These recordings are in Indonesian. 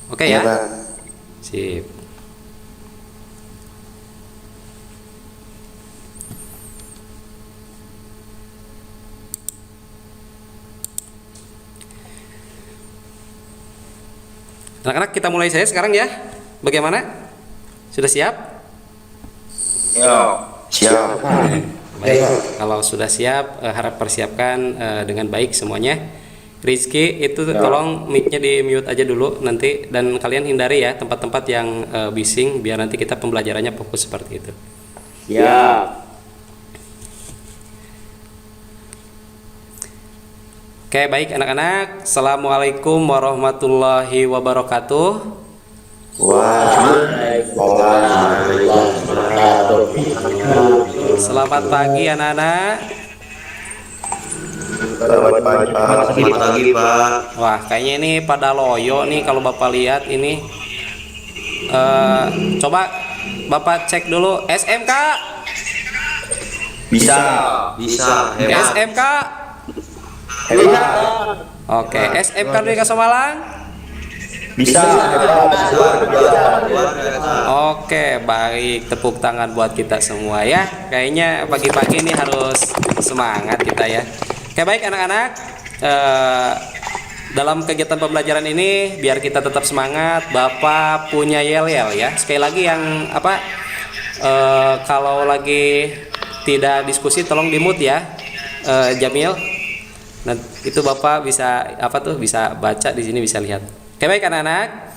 Oke Iya, ya. Pak. Sip. Anak-anak, kita mulai saya sekarang ya. Bagaimana? Sudah siap? Siap. Baik, kalau sudah siap, harap persiapkan dengan baik semuanya. Rizky, itu tolong mic-nya di mute aja dulu nanti, dan kalian hindari ya tempat-tempat yang bising, biar nanti kita pembelajarannya fokus seperti itu. Siap. Oke, baik anak-anak. Assalamualaikum warahmatullahi wabarakatuh. Waalaikumsalam. Selamat pagi anak-anak. Selamat pagi, Pak. Selamat pagi, Pak. Wah, kayaknya ini pada loyo nih kalau Bapak lihat ini. Coba Bapak cek dulu SMK. Bisa. Hebat. SMK. Hebat. Oke, SMK dari Kasamalang. Bisa. Oke, baik. Tepuk tangan buat kita semua ya. Kayaknya pagi-pagi ini harus semangat kita ya. Oke, baik anak-anak. Dalam kegiatan pembelajaran ini, biar kita tetap semangat, Bapak punya yel-yel ya. Sekali lagi yang apa? Kalau lagi tidak diskusi, tolong di-mute ya, Jamil. Nah, itu Bapak bisa apa tuh? Bisa baca di sini, bisa lihat. Oke, baik anak-anak.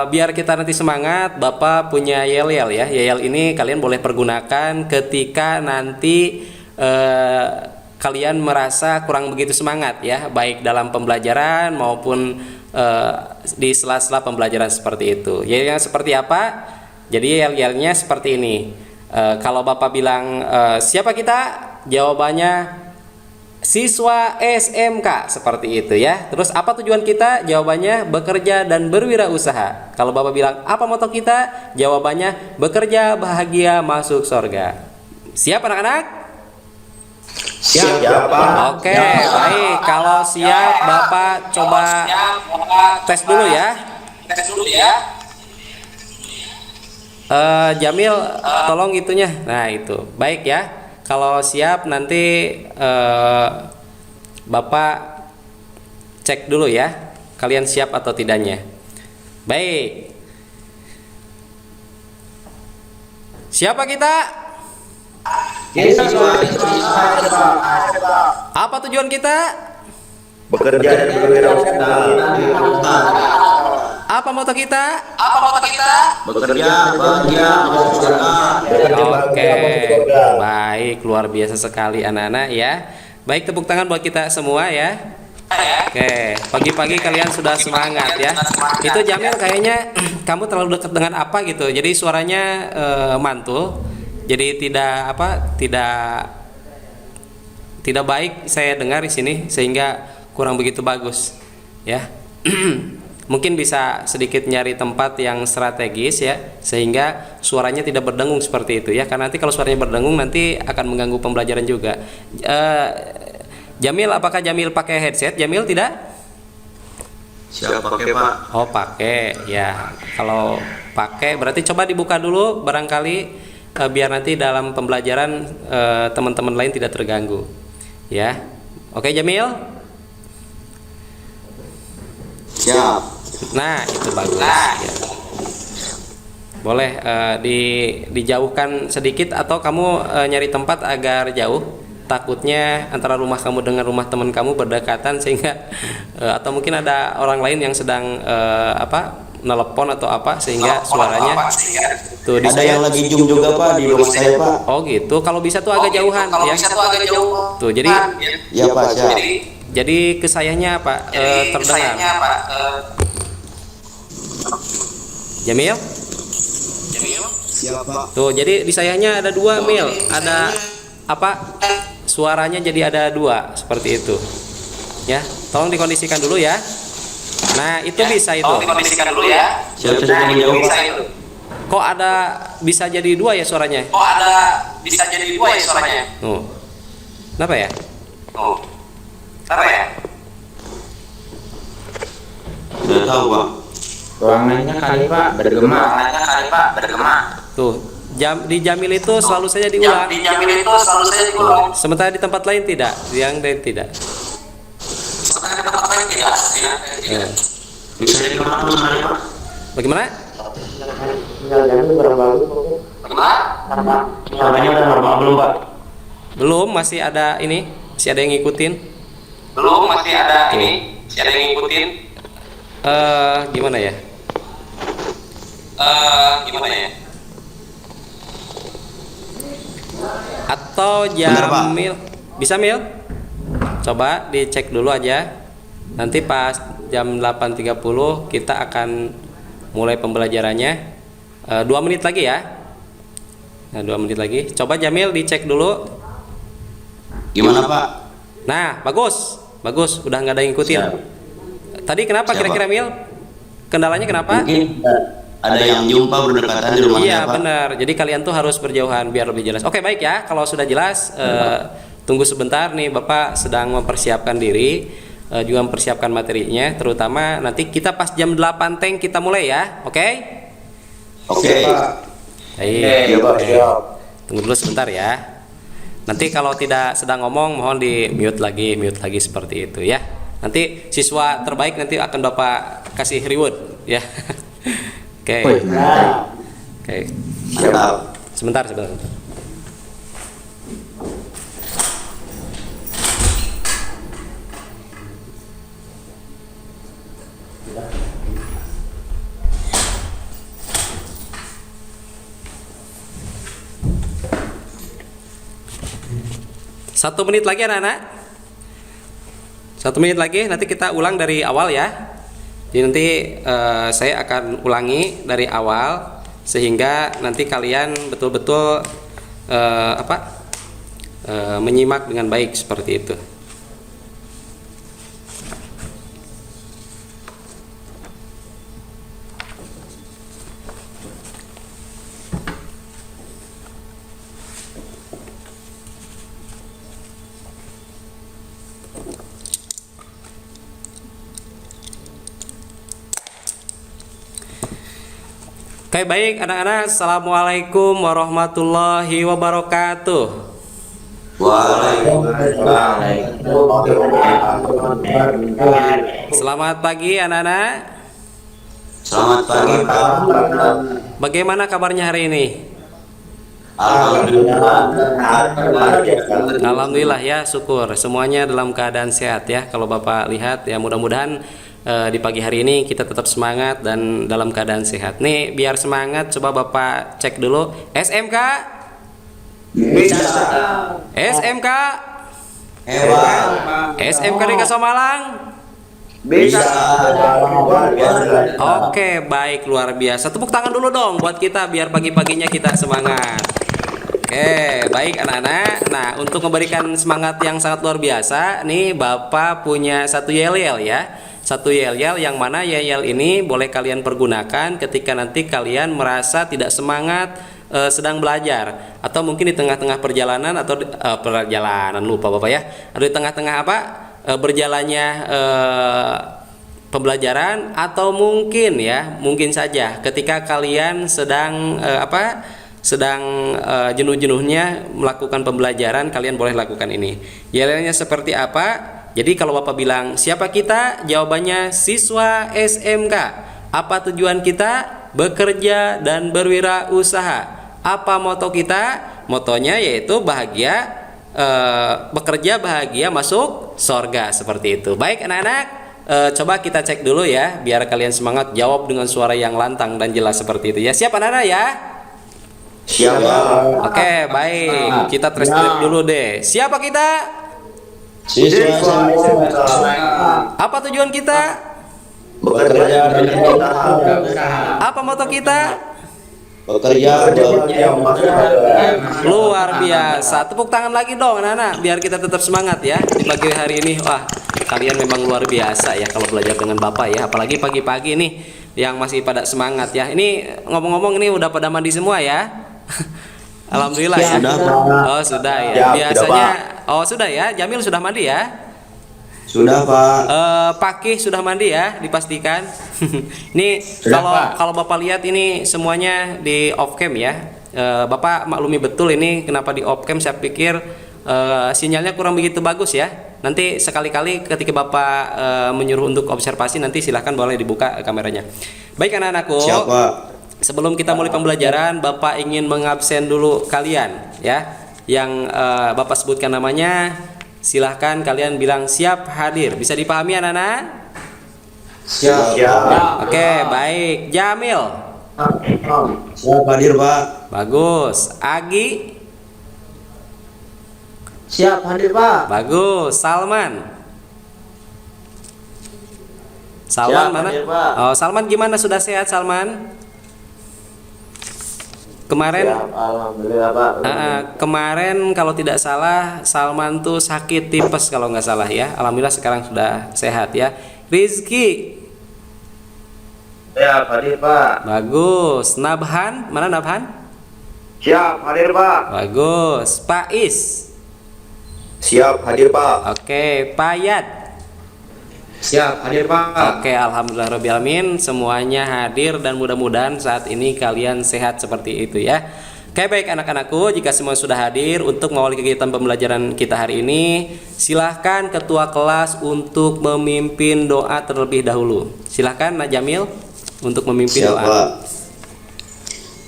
Biar kita nanti semangat, Bapak punya yel-yel ya. Yel ini kalian boleh pergunakan ketika nanti kalian merasa kurang begitu semangat ya, baik dalam pembelajaran maupun di sela-sela pembelajaran seperti itu. Yel-nya seperti apa? Jadi yel-yelnya seperti ini. Kalau Bapak bilang siapa kita? Jawabannya siswa SMK, seperti itu ya. Terus apa tujuan kita? Jawabannya bekerja dan berwirausaha. Kalau Bapak bilang apa moto kita? Jawabannya bekerja bahagia masuk surga. Siap anak-anak? Siap, Pak. Oke, baik. Kalau siap, Bapak coba tes dulu ya. Jamil, tolong itunya. Nah, itu. Baik ya. Kalau siap nanti Bapak cek dulu ya. Kalian siap atau tidaknya. Baik. Siapa kita? Apa tujuan kita? Bekerja dan berwirausaha. Apa moto kita? Bekerja bahagia masuk surga. Oke, baik, luar biasa sekali anak-anak ya. Baik, tepuk tangan buat kita semua ya. Oke, pagi-pagi kalian sudah semangat ya. Itu Jamil, kayaknya kamu terlalu dekat dengan apa gitu. Jadi suaranya mantul. Jadi tidak baik saya dengar di sini, sehingga kurang begitu bagus ya. Mungkin bisa sedikit nyari tempat yang strategis ya, sehingga suaranya tidak berdengung seperti itu ya. Karena nanti kalau suaranya berdengung nanti akan mengganggu pembelajaran juga. Jamil, apakah Jamil pakai headset? Jamil tidak? Siap pakai, Pak. Oh, pakai ya. Kalau pakai berarti coba dibuka dulu barangkali, biar nanti dalam pembelajaran teman-teman lain tidak terganggu ya. Oke Jamil. Siap. Nah, itu bagus ya. Boleh dijauhkan sedikit, atau kamu nyari tempat agar jauh. Takutnya antara rumah kamu dengan rumah teman kamu berdekatan, sehingga atau mungkin ada orang lain yang sedang nelepon atau apa, sehingga suaranya tuh di Ada yang lagi zoom juga, Pak, di rumah saya, Pak. Oh gitu. Kalau bisa tuh agak jauhan ya. Tuh jadi Ya, Pak, siap. jadi kesayangnya apa? Terdengar. Jamil? Siap, Pak. Tuh, jadi di sayangnya ada dua, Mil. Ada apa? Suaranya jadi ada dua, seperti itu. Ya, tolong dikondisikan dulu ya. Nah, itu bisa itu. Siap, saya menjauh, Pak. Kok ada bisa jadi dua ya suaranya? Tuh. Kenapa ya? Tidak tahu, Pak. Ruangannya kali Pak bergema. Ruangannya kali Pak bergema. Tuh, di Jamil itu selalu saja diulang. Di Jamil itu selalu saya diulang. Sementara di tempat lain tidak, yang lain tidak. Sementara di tempat lain tidak. Eh, Bisa digunakan kali Pak. Bagaimana? Bagaimana? Suaranya udah normal belum Pak? Belum, masih ada ini, masih ada yang ngikutin. Belum, masih ada ini. Masih ada yang ngikutin. Gimana ya? Gimana ya? Atau Bener, Pak. Jamil bisa Mil? Coba dicek dulu aja. Nanti pas jam 8.30 kita akan mulai pembelajarannya. 2 menit lagi ya. Nah, 2 menit lagi. Coba Jamil dicek dulu. Gimana Pak? Nah, bagus. Bagus, udah nggak ada yang ngikutin. Siap. Tadi kenapa Siap, kira-kira Mil? Kendalanya kenapa? Mungkin ada yang jumpa berdekatan di rumahnya Iya Pak. benar. Jadi kalian tuh harus berjauhan biar lebih jelas. Oke baik ya. Kalau sudah jelas, tunggu sebentar nih. Bapak sedang mempersiapkan diri, juga mempersiapkan materinya. Terutama nanti kita pas jam 8 tank kita mulai ya. Oke? Oke. Baik. Iya Pak. Oke. Tunggu dulu sebentar ya. Nanti kalau tidak sedang ngomong, mohon di mute lagi seperti itu ya. Nanti siswa terbaik nanti akan Bapak kasih reward ya. Oke. Oke. Mantap. Sebentar. Satu menit lagi anak-anak. 1 menit lagi nanti kita ulang dari awal ya. Jadi nanti saya akan ulangi dari awal sehingga nanti kalian betul-betul menyimak dengan baik seperti itu. Oke baik anak-anak, assalamualaikum warahmatullahi wabarakatuh. Selamat pagi anak-anak. Selamat pagi Pak. Bagaimana kabarnya hari ini? Alhamdulillah ya, syukur semuanya dalam keadaan sehat ya. Kalau Bapak lihat ya, mudah-mudahan di pagi hari ini kita tetap semangat dan dalam keadaan sehat. Nih biar semangat, coba Bapak cek dulu. SMK? Bisa. SMK? Hebat. SMK di Kasomalang? Bisa. Oke, baik, luar biasa. Tepuk tangan dulu dong buat kita biar pagi-paginya kita semangat. Oke, baik anak-anak. Nah, untuk memberikan semangat yang sangat luar biasa, nih Bapak punya satu yel-yel ya. Satu yel-yel yang mana yel-yel ini boleh kalian pergunakan ketika nanti kalian merasa tidak semangat sedang belajar, atau mungkin di tengah-tengah perjalanan atau perjalanan lupa Bapak ya. Atau di tengah-tengah berjalannya pembelajaran, atau mungkin ya, mungkin saja ketika kalian sedang jenuh-jenuhnya melakukan pembelajaran, kalian boleh lakukan ini. Yel-yelnya seperti apa? Jadi kalau Bapak bilang siapa kita, jawabannya siswa SMK. Apa tujuan kita? Bekerja dan berwirausaha. Apa moto kita? Motonya yaitu bahagia, bekerja bahagia masuk sorga, seperti itu. Baik anak-anak, coba kita cek dulu ya, biar kalian semangat jawab dengan suara yang lantang dan jelas seperti itu ya. Siap anak-anak ya? Siap. Oke, baik. Kita translate dulu deh. Siapa kita? Siswa Apa tujuan kita? bekerja Apa moto kita? bekerja Luar biasa. Tepuk tangan lagi dong anak-anak biar kita tetap semangat ya di pagi hari ini. Wah, kalian memang luar biasa ya kalau belajar dengan Bapak ya. Apalagi pagi-pagi nih yang masih pada semangat ya. Ini ngomong-ngomong ini udah pada mandi semua ya. Alhamdulillah ya. Sudah, Oh, sudah ya. Ya, Biasanya sudah, oh sudah ya. Jamil sudah mandi ya? Sudah Pak. Pakih sudah mandi ya, dipastikan. Ini Sudah, kalau Pak. kalau Bapak lihat ini semuanya di off cam ya. Bapak maklumi betul ini kenapa di off cam, saya pikir sinyalnya kurang begitu bagus ya. Nanti sekali-kali ketika Bapak menyuruh untuk observasi, nanti silahkan boleh dibuka kameranya. Baik anak-anakku. Siapa? Sebelum kita mulai pembelajaran, Bapak ingin mengabsen dulu kalian ya. Yang Bapak sebutkan namanya, silahkan kalian bilang siap hadir. Bisa dipahami anak-anak? Siap. Oke, baik. Jamil. Siap hadir Pak. Bagus. Agi. Siap hadir Pak. Bagus. Salman. Salman Siap, mana? hadir, Pak. Oh, Salman gimana, sudah sehat Salman? Kemarin Siap, alhamdulillah Pak. kemarin kalau tidak salah Salman tuh sakit tipes kalau nggak salah ya. Alhamdulillah sekarang sudah sehat ya. Rizky. Siap hadir Pak. Bagus. Nabhan, mana Nabhan? Siap hadir Pak. Bagus. Pais. Siap hadir Pak. Oke, Payat. Siap hadir Pak. Oke, alhamdulillah rabbil alamin, semuanya hadir dan mudah-mudahan saat ini kalian sehat seperti itu ya. Oke, baik anak-anakku, jika semua sudah hadir untuk mengawali kegiatan pembelajaran kita hari ini, silahkan ketua kelas untuk memimpin doa terlebih dahulu. Silahkan Nak Jamil untuk memimpin Siap doa. Pak.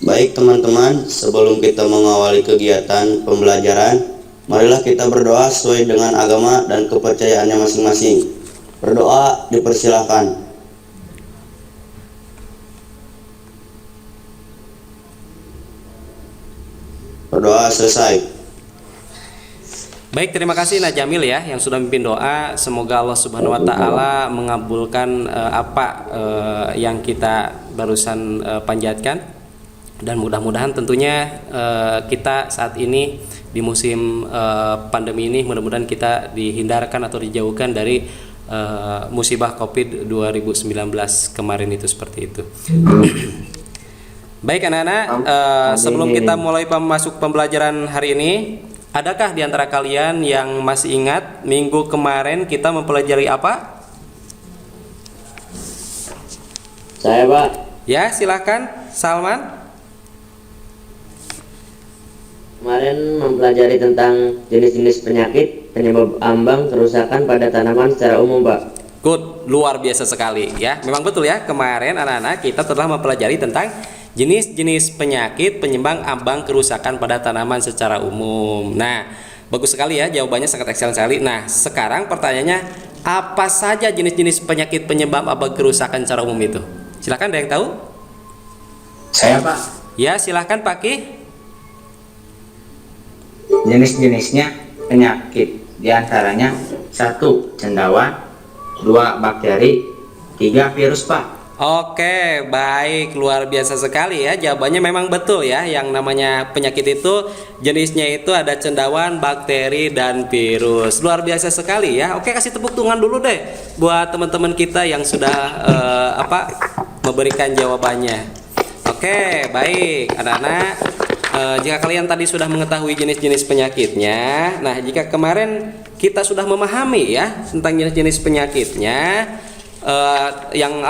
Baik teman-teman, sebelum kita mengawali kegiatan pembelajaran, marilah kita berdoa sesuai dengan agama dan kepercayaannya masing-masing. Berdoa dipersilahkan. Berdoa selesai. Baik, terima kasih Nak Jamil ya yang sudah memimpin doa. Semoga Allah Subhanahu wa taala mengabulkan apa yang kita barusan panjatkan, dan mudah-mudahan tentunya kita saat ini di musim pandemi ini mudah-mudahan kita dihindarkan atau dijauhkan dari musibah Covid 2019 kemarin itu, seperti itu. Baik anak-anak, sebelum kita mulai masuk pembelajaran hari ini, adakah di antara kalian yang masih ingat minggu kemarin kita mempelajari apa? Saya Pak. Ya, silakan Salman. Kemarin mempelajari tentang jenis-jenis penyakit penyebab ambang kerusakan pada tanaman secara umum Pak. Good, luar biasa sekali ya. Memang betul ya, kemarin anak-anak kita telah mempelajari tentang jenis-jenis penyakit penyebab ambang kerusakan pada tanaman secara umum. Nah, bagus sekali ya, jawabannya sangat excellent sekali. Nah, sekarang pertanyaannya, apa saja jenis-jenis penyakit penyebab ambang kerusakan secara umum itu? Silakan, ada yang tahu? Saya Pak. Ya, silakan Pak Ki. Jenis-jenisnya penyakit diantaranya 1. Cendawan, 2. Bakteri, 3. Virus Pak. Oke, baik, luar biasa sekali ya. Jawabannya memang betul ya. Yang namanya penyakit itu jenisnya itu ada cendawan, bakteri, dan virus. Luar biasa sekali ya. Oke, kasih tepuk tangan dulu deh buat teman-teman kita yang sudah memberikan jawabannya. Oke, baik anak-anak. Jika kalian tadi sudah mengetahui jenis-jenis penyakitnya, nah jika kemarin kita sudah memahami ya tentang jenis-jenis penyakitnya, yang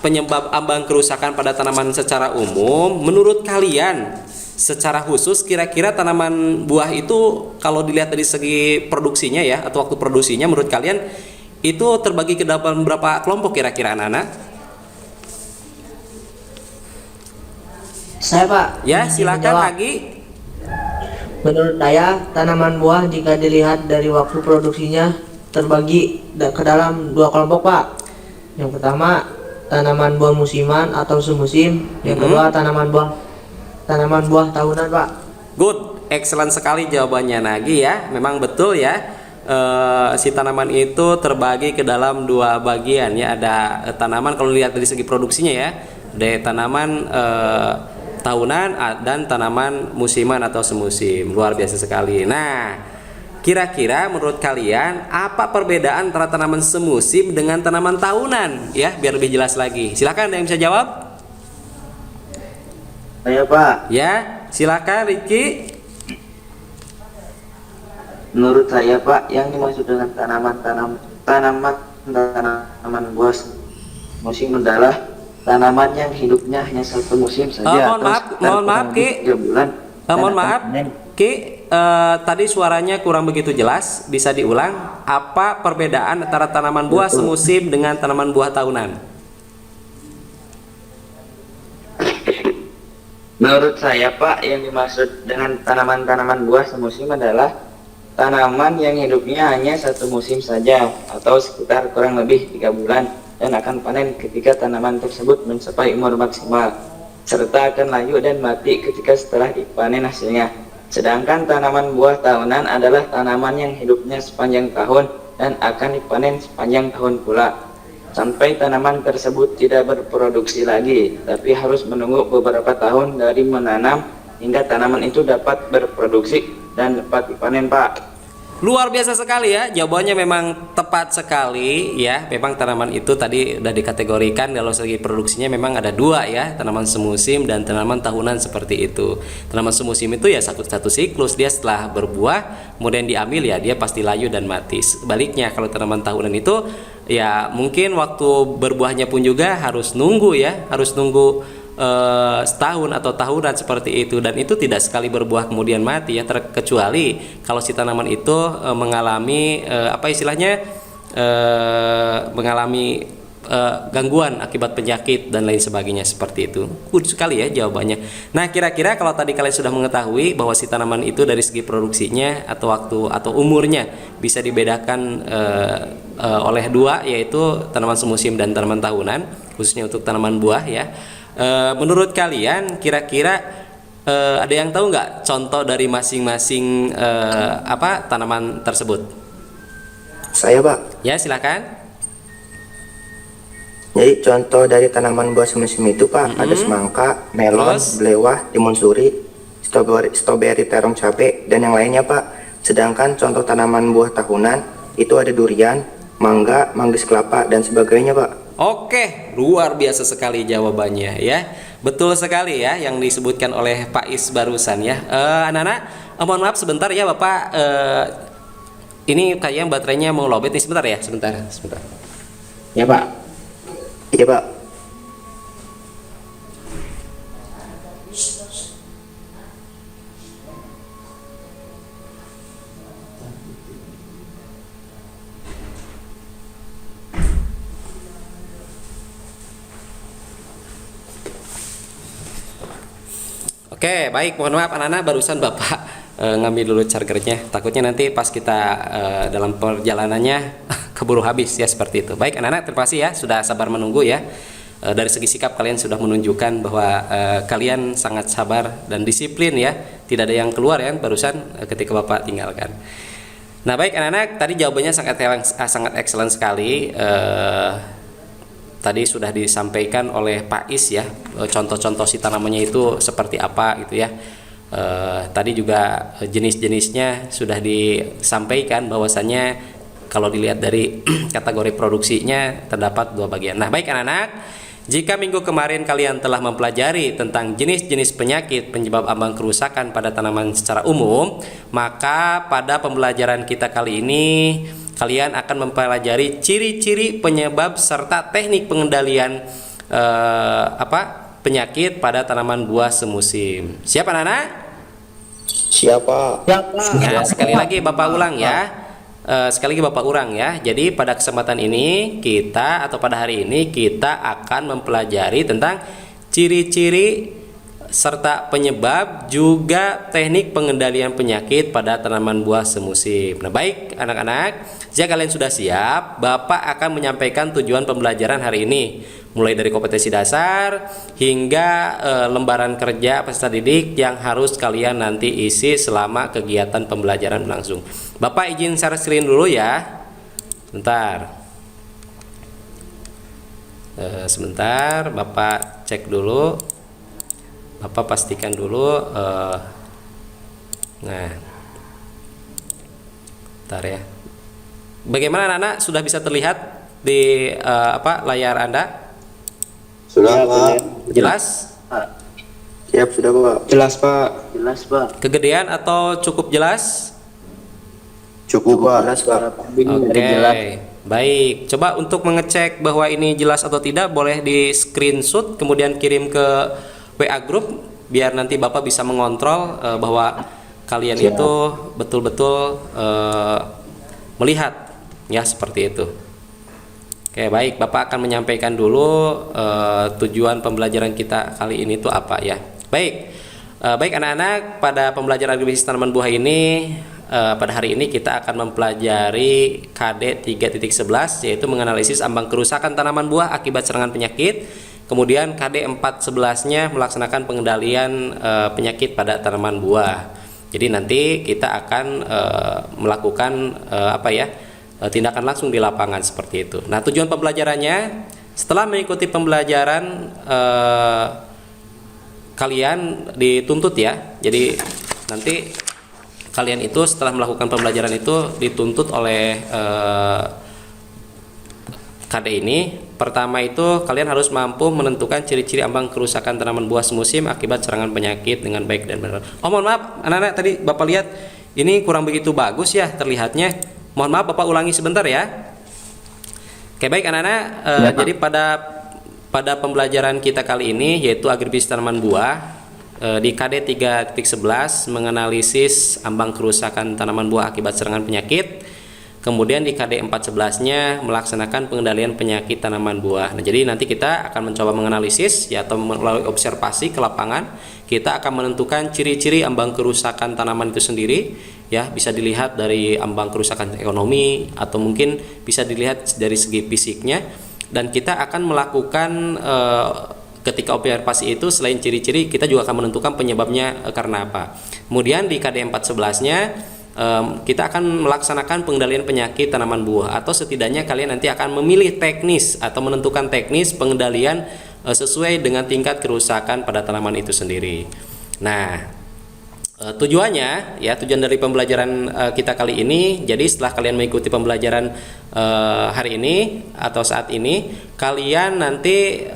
penyebab ambang kerusakan pada tanaman secara umum, menurut kalian secara khusus kira-kira tanaman buah itu kalau dilihat dari segi produksinya ya, atau waktu produksinya, menurut kalian itu terbagi ke dalam berapa kelompok kira-kira anak-anak? Saya Pak. Ya, izin silakan menjawab. lagi. Menurut saya, tanaman buah jika dilihat dari waktu produksinya terbagi ke dalam 2 kelompok Pak. Yang pertama, tanaman buah musiman atau semusim. Yang kedua, tanaman buah tahunan Pak. Good, excellent sekali jawabannya Nagi ya. Memang betul ya. Si tanaman itu terbagi ke dalam 2 bagian ya. Ada tanaman kalau lihat dari segi produksinya ya, ada tanaman tahunan dan tanaman musiman atau semusim. Luar biasa sekali. Nah, kira-kira menurut kalian apa perbedaan antara tanaman semusim dengan tanaman tahunan ya, biar lebih jelas lagi. Silakan, ada yang bisa jawab? Saya Pak. Ya, silakan Ricky. Menurut saya Pak, yang dimaksud dengan Tanaman buah musim adalah tanaman yang hidupnya hanya satu musim saja. Mohon maaf, mohon maaf Ki. 3 bulan. Mohon maaf Ki, tadi suaranya kurang begitu jelas, bisa diulang? Apa perbedaan antara tanaman buah semusim dengan tanaman buah tahunan? Menurut saya Pak, yang dimaksud dengan tanaman-tanaman buah semusim adalah tanaman yang hidupnya hanya satu musim saja atau sekitar kurang lebih 3 bulan dan akan panen ketika tanaman tersebut mencapai umur maksimal serta akan layu dan mati ketika setelah dipanen hasilnya. Sedangkan tanaman buah tahunan adalah tanaman yang hidupnya sepanjang tahun dan akan dipanen sepanjang tahun pula sampai tanaman tersebut tidak berproduksi lagi, tapi harus menunggu beberapa tahun dari menanam hingga tanaman itu dapat berproduksi dan dapat dipanen Pak. Luar biasa sekali ya, jawabannya memang tepat sekali ya. Memang tanaman itu tadi udah dikategorikan kalau segi produksinya memang ada dua ya, tanaman semusim dan tanaman tahunan seperti itu. Tanaman semusim itu ya satu siklus, dia setelah berbuah kemudian diambil ya dia pasti layu dan mati. Sebaliknya kalau tanaman tahunan itu ya mungkin waktu berbuahnya pun juga harus nunggu ya, harus nunggu setahun atau tahunan seperti itu, dan itu tidak sekali berbuah kemudian mati ya, terkecuali kalau si tanaman itu mengalami apa istilahnya mengalami gangguan akibat penyakit dan lain sebagainya seperti itu. Good sekali ya jawabannya. Nah, kira-kira kalau tadi kalian sudah mengetahui bahwa si tanaman itu dari segi produksinya atau waktu atau umurnya bisa dibedakan oleh dua, yaitu tanaman semusim dan tanaman tahunan, khususnya untuk tanaman buah ya. Menurut kalian kira-kira ada yang tahu nggak contoh dari masing-masing apa tanaman tersebut? Saya Pak. Ya silakan. Jadi contoh dari tanaman buah semusim itu Pak, ada semangka, melon, Terus? belewah, timun suri, stroberi, terong cabe, dan yang lainnya Pak. Sedangkan contoh tanaman buah tahunan itu ada durian, mangga, manggis kelapa, dan sebagainya Pak. Oke, luar biasa sekali jawabannya ya. Betul sekali ya yang disebutkan oleh Pak Is barusan ya. Anak-anak, mohon maaf sebentar ya Bapak. Ini kayaknya baterainya mau lowbat nih, sebentar ya, sebentar. Ya Pak. Iya Pak. Oke, baik. Mohon maaf anak-anak, barusan Bapak ngambil dulu chargernya. Takutnya nanti pas kita dalam perjalanannya keburu habis ya, seperti itu. Baik anak-anak, terima kasih ya sudah sabar menunggu ya. Dari segi sikap kalian sudah menunjukkan bahwa kalian sangat sabar dan disiplin ya. Tidak ada yang keluar ya barusan ketika Bapak tinggalkan. Nah, baik anak-anak, tadi jawabannya sangat excellent sekali. Tadi sudah disampaikan oleh Pak Is ya, contoh-contoh si tanamannya itu seperti apa gitu ya. Tadi juga jenis-jenisnya sudah disampaikan bahwasannya kalau dilihat dari kategori produksinya terdapat dua bagian. Nah, baik anak-anak, jika minggu kemarin kalian telah mempelajari tentang jenis-jenis penyakit penyebab ambang kerusakan pada tanaman secara umum, maka pada pembelajaran kita kali ini kalian akan mempelajari ciri-ciri penyebab serta teknik pengendalian penyakit pada tanaman buah semusim. Siap anak-anak? Siapa? Nah, sekali lagi Bapak ulang ya. Sekali lagi Bapak ulang ya. Jadi pada kesempatan ini pada hari ini kita akan mempelajari tentang ciri-ciri serta penyebab juga teknik pengendalian penyakit pada tanaman buah semusim. Nah, baik anak-anak, jika kalian sudah siap, Bapak akan menyampaikan tujuan pembelajaran hari ini, mulai dari kompetensi dasar hingga lembaran kerja peserta didik yang harus kalian nanti isi selama kegiatan pembelajaran berlangsung. Bapak izin share screen dulu ya. Sebentar, Bapak cek dulu. Bapak pastikan dulu. Nah, bentar ya. Bagaimana anak-anak, sudah bisa terlihat di layar Anda? Sudah Pak. Jelas? Siap sudah Pak. Jelas Pak. Kegedean atau cukup jelas? Cukup Pak. Jelas Pak. Oke. Baik, coba untuk mengecek bahwa ini jelas atau tidak boleh di screenshot kemudian kirim ke WA group biar nanti Bapak bisa mengontrol bahwa kalian itu betul-betul melihat ya, seperti itu. Oke, baik, Bapak akan menyampaikan dulu tujuan pembelajaran kita kali ini itu apa ya. Baik anak-anak, pada pembelajaran agribisnis tanaman buah ini pada hari ini kita akan mempelajari KD 3.11 yaitu menganalisis ambang kerusakan tanaman buah akibat serangan penyakit. Kemudian KD 4.11-nya melaksanakan pengendalian penyakit pada tanaman buah. Jadi nanti kita akan melakukan tindakan langsung di lapangan seperti itu. Nah, tujuan pembelajarannya setelah mengikuti pembelajaran kalian dituntut ya. Jadi nanti kalian itu setelah melakukan pembelajaran itu dituntut oleh KD ini. Pertama itu kalian harus mampu menentukan ciri-ciri ambang kerusakan tanaman buah semusim akibat serangan penyakit dengan baik dan benar. Oh, mohon maaf anak-anak, tadi Bapak lihat ini kurang begitu bagus ya terlihatnya. Mohon maaf Bapak ulangi sebentar ya. Oke, baik anak-anak, jadi pada pembelajaran kita kali ini yaitu agribisnis tanaman buah di KD 3.11 menganalisis ambang kerusakan tanaman buah akibat serangan penyakit. Kemudian di KD 4.11-nya melaksanakan pengendalian penyakit tanaman buah. Nah, jadi nanti kita akan mencoba menganalisis ya, atau melalui observasi ke lapangan kita akan menentukan ciri-ciri ambang kerusakan tanaman itu sendiri ya, bisa dilihat dari ambang kerusakan ekonomi atau mungkin bisa dilihat dari segi fisiknya, dan kita akan melakukan ketika observasi itu selain ciri-ciri kita juga akan menentukan penyebabnya karena apa. Kemudian di KD 4.11-nya kita akan melaksanakan pengendalian penyakit tanaman buah, atau setidaknya kalian nanti akan memilih teknis atau menentukan teknis pengendalian sesuai dengan tingkat kerusakan pada tanaman itu sendiri. Nah, tujuannya ya, tujuan dari pembelajaran kita kali ini, jadi setelah kalian mengikuti pembelajaran hari ini atau saat ini, kalian nanti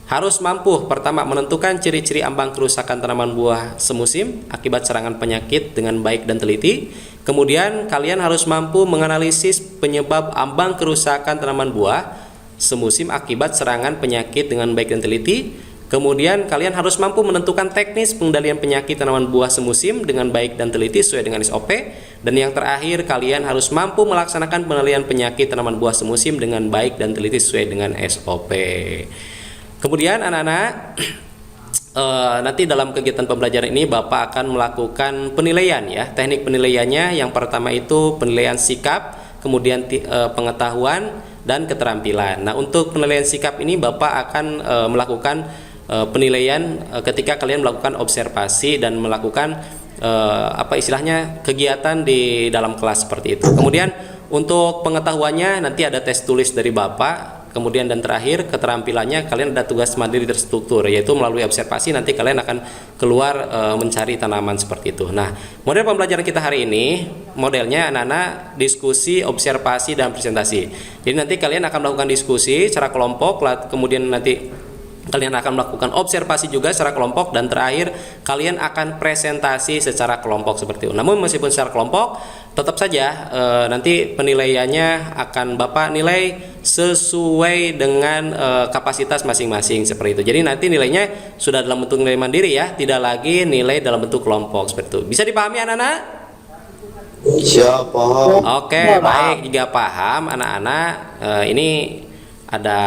harus mampu pertama menentukan ciri-ciri ambang kerusakan tanaman buah semusim akibat serangan penyakit dengan baik dan teliti. Kemudian kalian harus mampu menganalisis penyebab ambang kerusakan tanaman buah semusim akibat serangan penyakit dengan baik dan teliti. Kemudian kalian harus mampu menentukan teknis pengendalian penyakit tanaman buah semusim dengan baik dan teliti sesuai dengan SOP. Dan yang terakhir, kalian harus mampu melaksanakan pengendalian penyakit tanaman buah semusim dengan baik dan teliti sesuai dengan SOP. Kemudian anak-anak, nanti dalam kegiatan pembelajaran ini Bapak akan melakukan penilaian ya. Teknik penilaiannya yang pertama itu penilaian sikap, kemudian pengetahuan dan keterampilan. Nah, untuk penilaian sikap ini Bapak akan melakukan penilaian ketika kalian melakukan observasi dan melakukan kegiatan di dalam kelas seperti itu. Kemudian untuk pengetahuannya nanti ada tes tulis dari Bapak. Kemudian dan terakhir keterampilannya kalian ada tugas mandiri terstruktur, yaitu melalui observasi nanti kalian akan keluar mencari tanaman seperti itu. Nah, model pembelajaran kita hari ini modelnya anak-anak diskusi, observasi dan presentasi. Jadi nanti kalian akan melakukan diskusi secara kelompok, kemudian nanti kalian akan melakukan observasi juga secara kelompok, dan terakhir kalian akan presentasi secara kelompok seperti itu. Namun meskipun secara kelompok, tetap saja nanti penilaiannya akan Bapak nilai sesuai dengan kapasitas masing-masing seperti itu. Jadi nanti nilainya sudah dalam bentuk nilai mandiri ya, tidak lagi nilai dalam bentuk kelompok seperti itu. Bisa dipahami anak-anak? Siap, paham. Oke, baik. Jika paham anak-anak, ini ada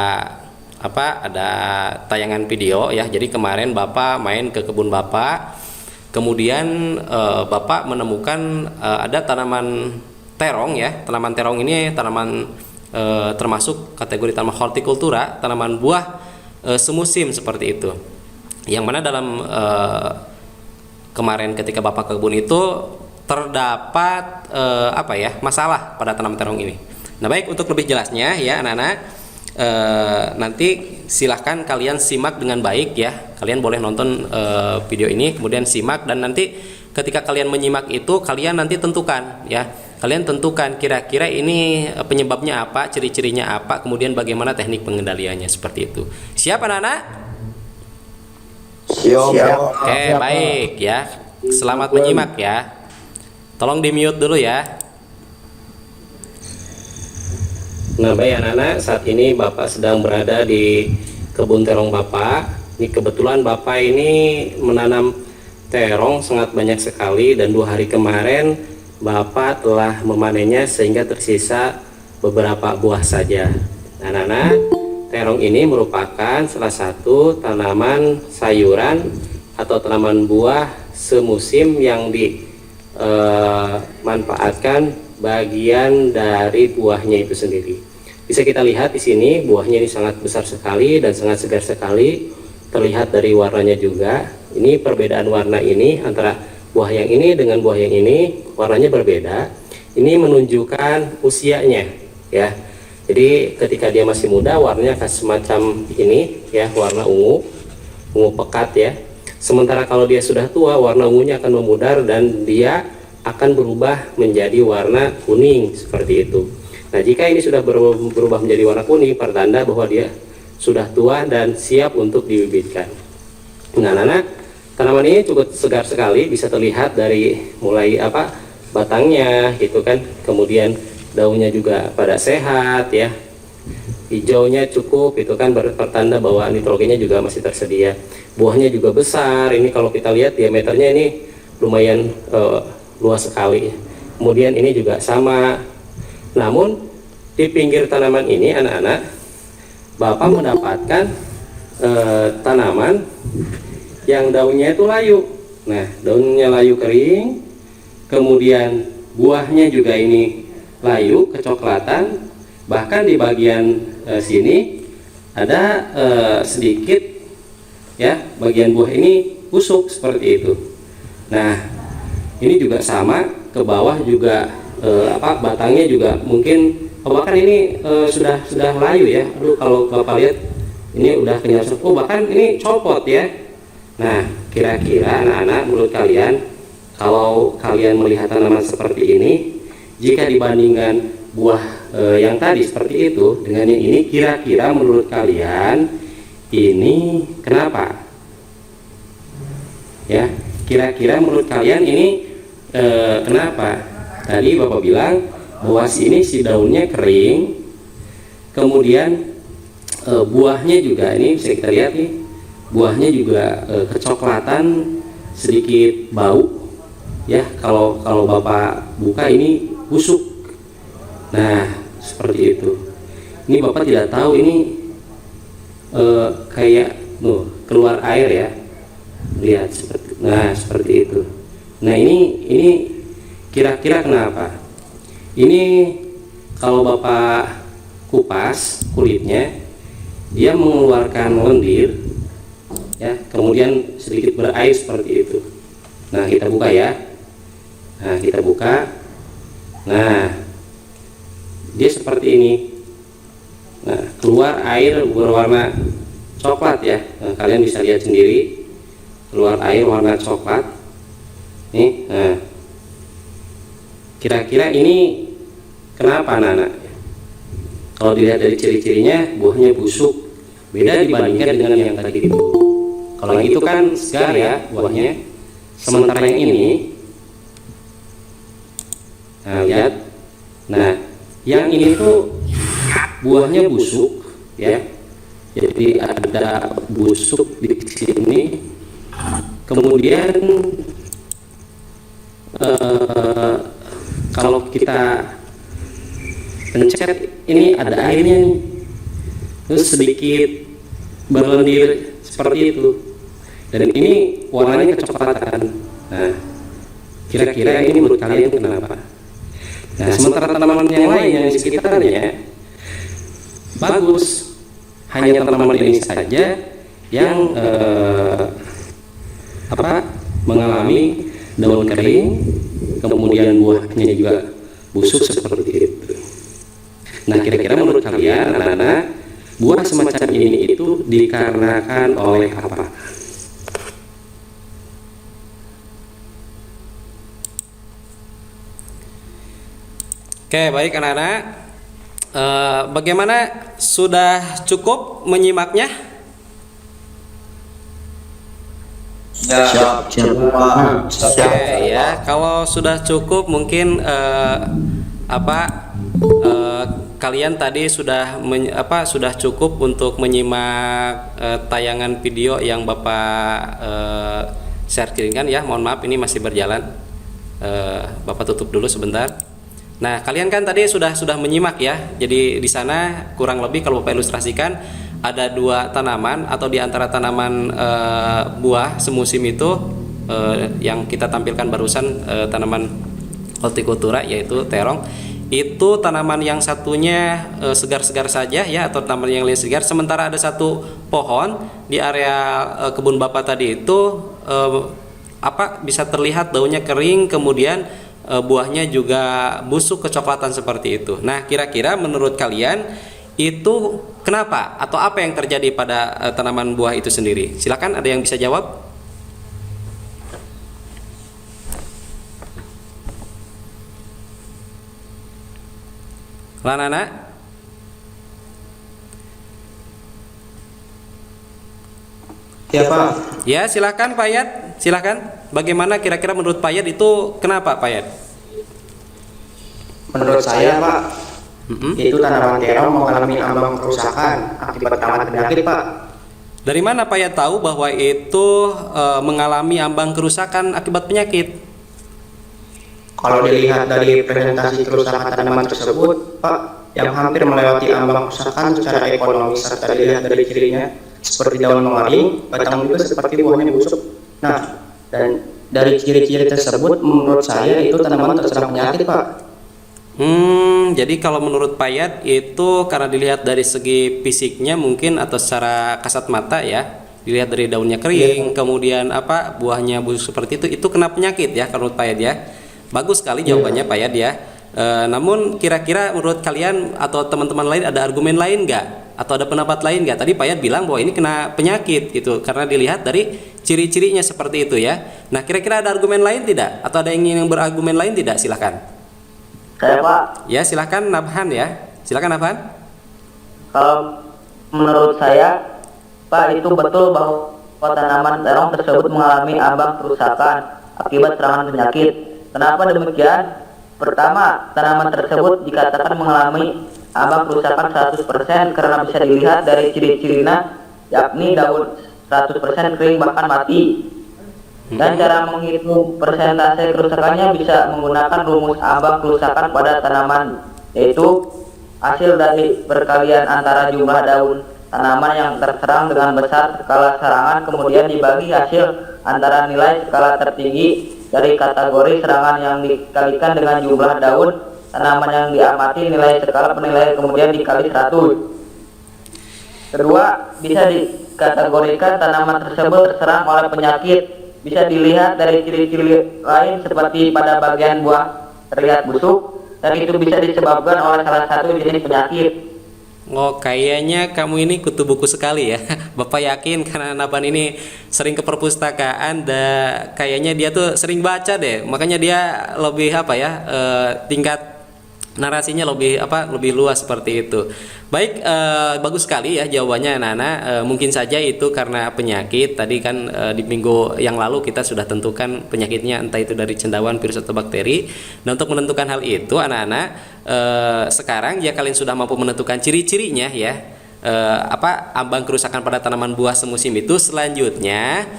tayangan video ya. Jadi kemarin Bapak main ke kebun Bapak, kemudian Bapak menemukan ada tanaman terong ya. Tanaman terong ini tanaman termasuk kategori tanaman hortikultura, tanaman buah semusim seperti itu. Yang mana dalam kemarin ketika Bapak ke kebun itu terdapat masalah pada tanaman terong ini. Nah, baik, untuk lebih jelasnya ya anak-anak, nanti silahkan kalian simak dengan baik ya. Kalian boleh nonton video ini kemudian simak, dan nanti ketika kalian menyimak itu kalian nanti tentukan ya. Kalian tentukan kira-kira ini penyebabnya apa, ciri-cirinya apa, kemudian bagaimana teknik pengendaliannya seperti itu. Siap anak-anak? Siap. Oke, baik ya. Selamat menyimak ya. Tolong di mute dulu ya. Nah, baik anak-anak, saat ini Bapak sedang berada di kebun terong Bapak. Ini kebetulan Bapak ini menanam terong sangat banyak sekali, dan 2 hari kemarin Bapak telah memanennya sehingga tersisa beberapa buah saja. Nah, anak-anak, terong ini merupakan salah satu tanaman sayuran atau tanaman buah semusim yang dimanfaatkan bagian dari buahnya itu sendiri. Bisa kita lihat di sini buahnya ini sangat besar sekali dan sangat segar sekali. Terlihat dari warnanya juga. Ini perbedaan warna ini antara buah yang ini dengan buah yang ini, warnanya berbeda. Ini menunjukkan usianya, ya. Jadi ketika dia masih muda warnanya akan semacam ini, ya, warna ungu pekat, ya. Sementara kalau dia sudah tua, warna ungunya akan memudar dan dia akan berubah menjadi warna kuning seperti itu. Nah, jika ini sudah berubah menjadi warna kuning, pertanda bahwa dia sudah tua dan siap untuk dibibitkan. Nah, anak-anak, tanaman ini cukup segar sekali, bisa terlihat dari mulai batangnya gitu kan, kemudian daunnya juga pada sehat, ya, hijaunya cukup, itu kan pertanda bahwa nitrogennya juga masih tersedia. Buahnya juga besar, ini kalau kita lihat diameternya ini lumayan luas sekali. Kemudian ini juga sama. Namun di pinggir tanaman ini anak-anak, Bapak mendapatkan tanaman yang daunnya itu layu. Nah, daunnya layu kering, kemudian buahnya juga ini layu kecoklatan, bahkan di bagian sini ada sedikit, ya, bagian buah ini busuk seperti itu. Nah, ini juga sama, ke bawah juga batangnya juga mungkin bahkan ini sudah layu, ya. Aduh, kalau Bapak lihat ini udah kenyal. Bahkan ini copot, ya. Nah, kira-kira anak-anak, menurut kalian, kalau kalian melihat tanaman seperti ini, jika dibandingkan buah yang tadi seperti itu dengan yang ini, kira-kira menurut kalian ini kenapa? Ya, kira-kira menurut kalian ini kenapa? Tadi Bapak bilang bahwa sini si daunnya kering, kemudian buahnya juga ini bisa kita lihat nih, buahnya juga kecoklatan, sedikit bau, ya. Kalau Bapak buka ini busuk. Nah, seperti itu. Ini Bapak tidak tahu ini kayak keluar air, ya. Lihat seperti itu. Nah, ini kira-kira kenapa? Ini kalau Bapak kupas kulitnya, dia mengeluarkan lendir, ya, kemudian sedikit berair seperti itu. Nah, kita buka, ya. Nah, kita buka. Nah, dia seperti ini. Nah, keluar air berwarna coklat, ya. Nah, kalian bisa lihat sendiri, keluar air warna coklat. Nih, nah, kira-kira ini kenapa, anak-anak? Kalau dilihat dari ciri-cirinya, buahnya busuk, beda dibandingkan dengan yang tadi itu. Kalau yang itu kan segar, ya, buahnya. Sementara yang ini, nah, lihat. Nah, yang ini tuh buahnya busuk, ya. Jadi ada busuk di sini. Kemudian kalau kita pencet ini ada airnya nih, terus sedikit berlendir seperti itu, dan ini warnanya kecoklatan. Nah, kira-kira ini menurut kalian kenapa? Nah, sementara tanaman yang lain yang di sekitarnya bagus, hanya tanaman ini saja yang mengalami daun kering, kemudian buahnya juga busuk seperti itu. Nah, kira-kira menurut kalian, anak-anak, buah semacam ini itu dikarenakan oleh apa? Oke, baik anak-anak. Bagaimana, sudah cukup menyimaknya? Siap, Pak. Oke, ya. Kalau sudah cukup, mungkin kalian tadi sudah sudah cukup untuk menyimak tayangan video yang Bapak share kirimkan ya. Mohon maaf ini masih berjalan. Bapak tutup dulu sebentar. Nah, kalian kan tadi sudah menyimak ya. Jadi di sana kurang lebih kalau Bapak ilustrasikan ada dua tanaman atau di antara tanaman buah semusim itu yang kita tampilkan barusan tanaman hortikultura yaitu terong. Itu tanaman yang satunya segar-segar saja ya, atau tanaman yang lain segar, sementara ada satu pohon di area kebun Bapak tadi itu bisa terlihat daunnya kering, kemudian buahnya juga busuk kecoklatan seperti itu. Nah, kira-kira menurut kalian itu kenapa atau apa yang terjadi pada tanaman buah itu sendiri? Silakan, ada yang bisa jawab? Nana? Ya Pak, Ya, silakan Pak Yat, silakan. Bagaimana kira-kira menurut Pak Yat itu kenapa Pak Yat? menurut saya Pak, itu tanaman terong mengalami ambang kerusakan akibat tamat penyakit Pak. Dari mana Pak Yat tahu bahwa itu mengalami ambang kerusakan akibat penyakit? Kalau dilihat dari presentasi kerusakan tanaman tersebut Pak, yang hampir melewati ambang kerusakan secara ekonomis, serta dilihat dari cirinya seperti daun mengering, batang juga seperti buahnya busuk. Nah, dan dari ciri-ciri tersebut menurut saya itu tanaman terserang penyakit Pak. Jadi kalau menurut Pak Yat itu karena dilihat dari segi fisiknya mungkin atau secara kasat mata ya, dilihat dari daunnya kering, kemudian buahnya busuk seperti itu kena penyakit ya kalau menurut Pak Yat ya. Bagus sekali jawabannya Pak Yat ya. Namun kira-kira menurut kalian atau teman-teman lain ada argumen lain nggak? Atau ada pendapat lain nggak? Tadi Pak Yat bilang bahwa ini kena penyakit gitu karena dilihat dari ciri-cirinya seperti itu ya. Nah, kira-kira ada argumen lain tidak? Atau ada yang ingin berargumen lain tidak? Silahkan. Saya Pak, Ya, silahkan Nabhan ya. Silahkan Nabhan. kalau menurut saya Pak itu betul bahwa tanaman terong tersebut mengalami ambang kerusakan akibat serangan penyakit. Kenapa demikian? Pertama, tanaman tersebut dikatakan mengalami ambang kerusakan 100% karena bisa dilihat dari ciri-cirinya, yakni daun 100% kering bahkan mati. Dan cara menghitung persentase kerusakannya bisa menggunakan rumus ambang kerusakan pada tanaman, yaitu hasil dari perkalian antara jumlah daun tanaman yang terserang dengan besar skala serangan kemudian dibagi hasil antara nilai skala tertinggi dari kategori serangan yang dikalikan dengan jumlah daun tanaman yang diamati nilai skala penilaian kemudian dikali 100. Kedua, bisa dikategorikan tanaman tersebut terserang oleh penyakit. Bisa dilihat dari ciri-ciri lain seperti pada bagian buah terlihat busuk dan itu bisa disebabkan oleh salah satu jenis penyakit. Oh, kayaknya kamu ini kutu buku sekali ya. Bapak yakin karena Naban ini sering ke perpustakaan dan kayaknya dia tuh sering baca deh. Makanya dia lebih tingkat narasinya lebih luas seperti itu. Baik, bagus sekali ya jawabannya Nana. Mungkin saja itu karena penyakit. Tadi kan di minggu yang lalu kita sudah tentukan penyakitnya entah itu dari cendawan, virus atau bakteri. Nah, untuk menentukan hal itu anak-anak sekarang ya kalian sudah mampu menentukan ciri-cirinya ya. Ambang kerusakan pada tanaman buah semusim itu. Selanjutnya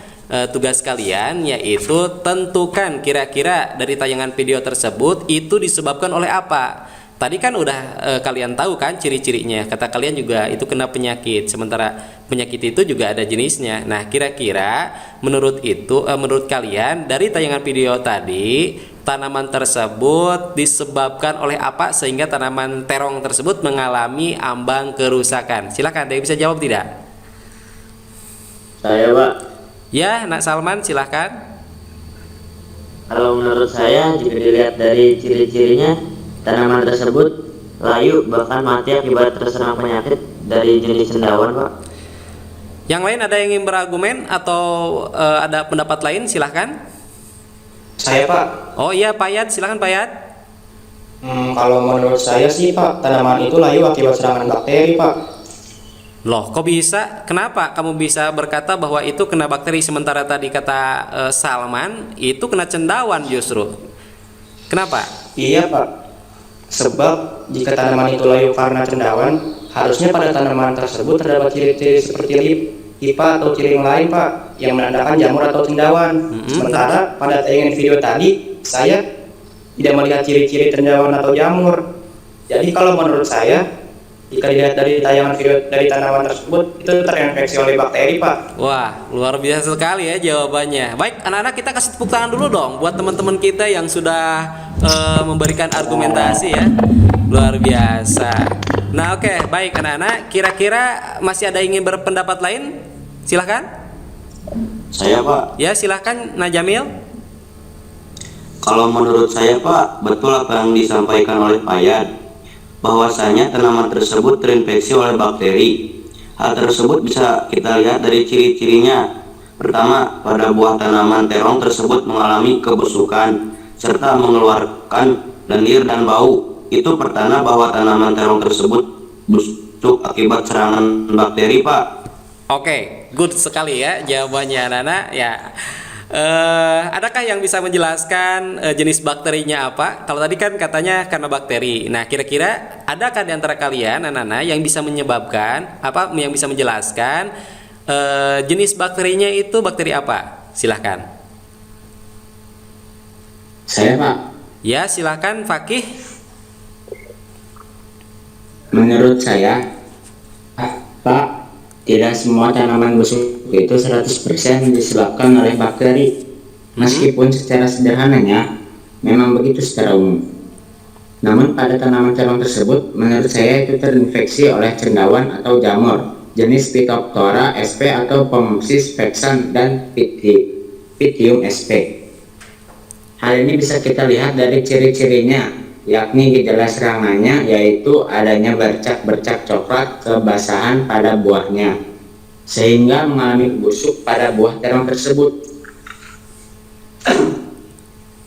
tugas kalian yaitu tentukan kira-kira dari tayangan video tersebut itu disebabkan oleh apa. Tadi kan udah kalian tahu kan ciri-cirinya, kata kalian juga itu kena penyakit, sementara penyakit itu juga ada jenisnya. Nah, kira-kira menurut kalian dari tayangan video tadi tanaman tersebut disebabkan oleh apa sehingga tanaman terong tersebut mengalami ambang kerusakan? Silakan, ada yang bisa jawab tidak? Saya Pak, Ya, Nak Salman silahkan. kalau menurut saya jika dilihat dari ciri-cirinya tanaman tersebut layu bahkan mati akibat terserang penyakit dari jenis cendawan Pak. Yang lain ada yang ingin berargumen atau ada pendapat lain? Silahkan. Saya Pak, Oh iya, Pak Yat, silahkan Pak Yat. kalau menurut saya sih Pak, tanaman itu layu akibat serangan bakteri Pak. Loh, kok bisa? Kenapa kamu bisa berkata bahwa itu kena bakteri sementara tadi kata Salman itu kena cendawan justru? Kenapa? Iya Pak, Sebab jika tanaman itu layu karena cendawan, harusnya pada tanaman tersebut terdapat ciri-ciri seperti hipa atau ciri yang lain Pak, yang menandakan jamur atau cendawan. Sementara pada tayangan video tadi, saya tidak melihat ciri-ciri cendawan atau jamur. Jadi kalau menurut saya, jika dilihat dari tayangan video dari tanaman tersebut, itu terinfeksi oleh bakteri Pak. Wah, luar biasa sekali ya jawabannya. Baik, anak-anak, kita kasih tepuk tangan dulu dong buat teman-teman kita yang sudah memberikan argumentasi ya. Luar biasa. Nah, oke, baik anak-anak, kira-kira masih ada ingin berpendapat lain? Silahkan. Saya Pak, Ya, silahkan Najamil. kalau menurut saya Pak, betul apa yang disampaikan oleh Pak Yad, bahwasanya tanaman tersebut terinfeksi oleh bakteri. Hal tersebut bisa kita lihat dari ciri-cirinya. Pertama, pada buah tanaman terong tersebut mengalami kebusukan serta mengeluarkan lendir dan bau. Itu pertanda bahwa tanaman terong tersebut busuk akibat serangan bakteri Pak. Oke, good sekali ya jawabannya anak-anak ya. Adakah yang bisa menjelaskan jenis bakterinya apa? Kalau tadi kan katanya karena bakteri. Nah, kira-kira adakah di antara kalian anak-anak yang bisa menyebabkan apa? Yang bisa menjelaskan jenis bakterinya itu bakteri apa? Silahkan. Saya Pak, Ya, silahkan Fakih. menurut saya, Pak, tidak semua tanaman busuk itu 100% disebabkan oleh bakteri. Meskipun secara sederhananya memang begitu secara umum. Namun pada tanaman terong tersebut menurut saya itu terinfeksi oleh cendawan atau jamur jenis Phytophthora sp atau Pomopsis vexan dan Pythium sp. Hal ini bisa kita lihat dari ciri-cirinya, yakni gejala serangannya yaitu adanya bercak-bercak coklat kebasahan pada buahnya, sehingga mengalami busuk pada buah terong tersebut.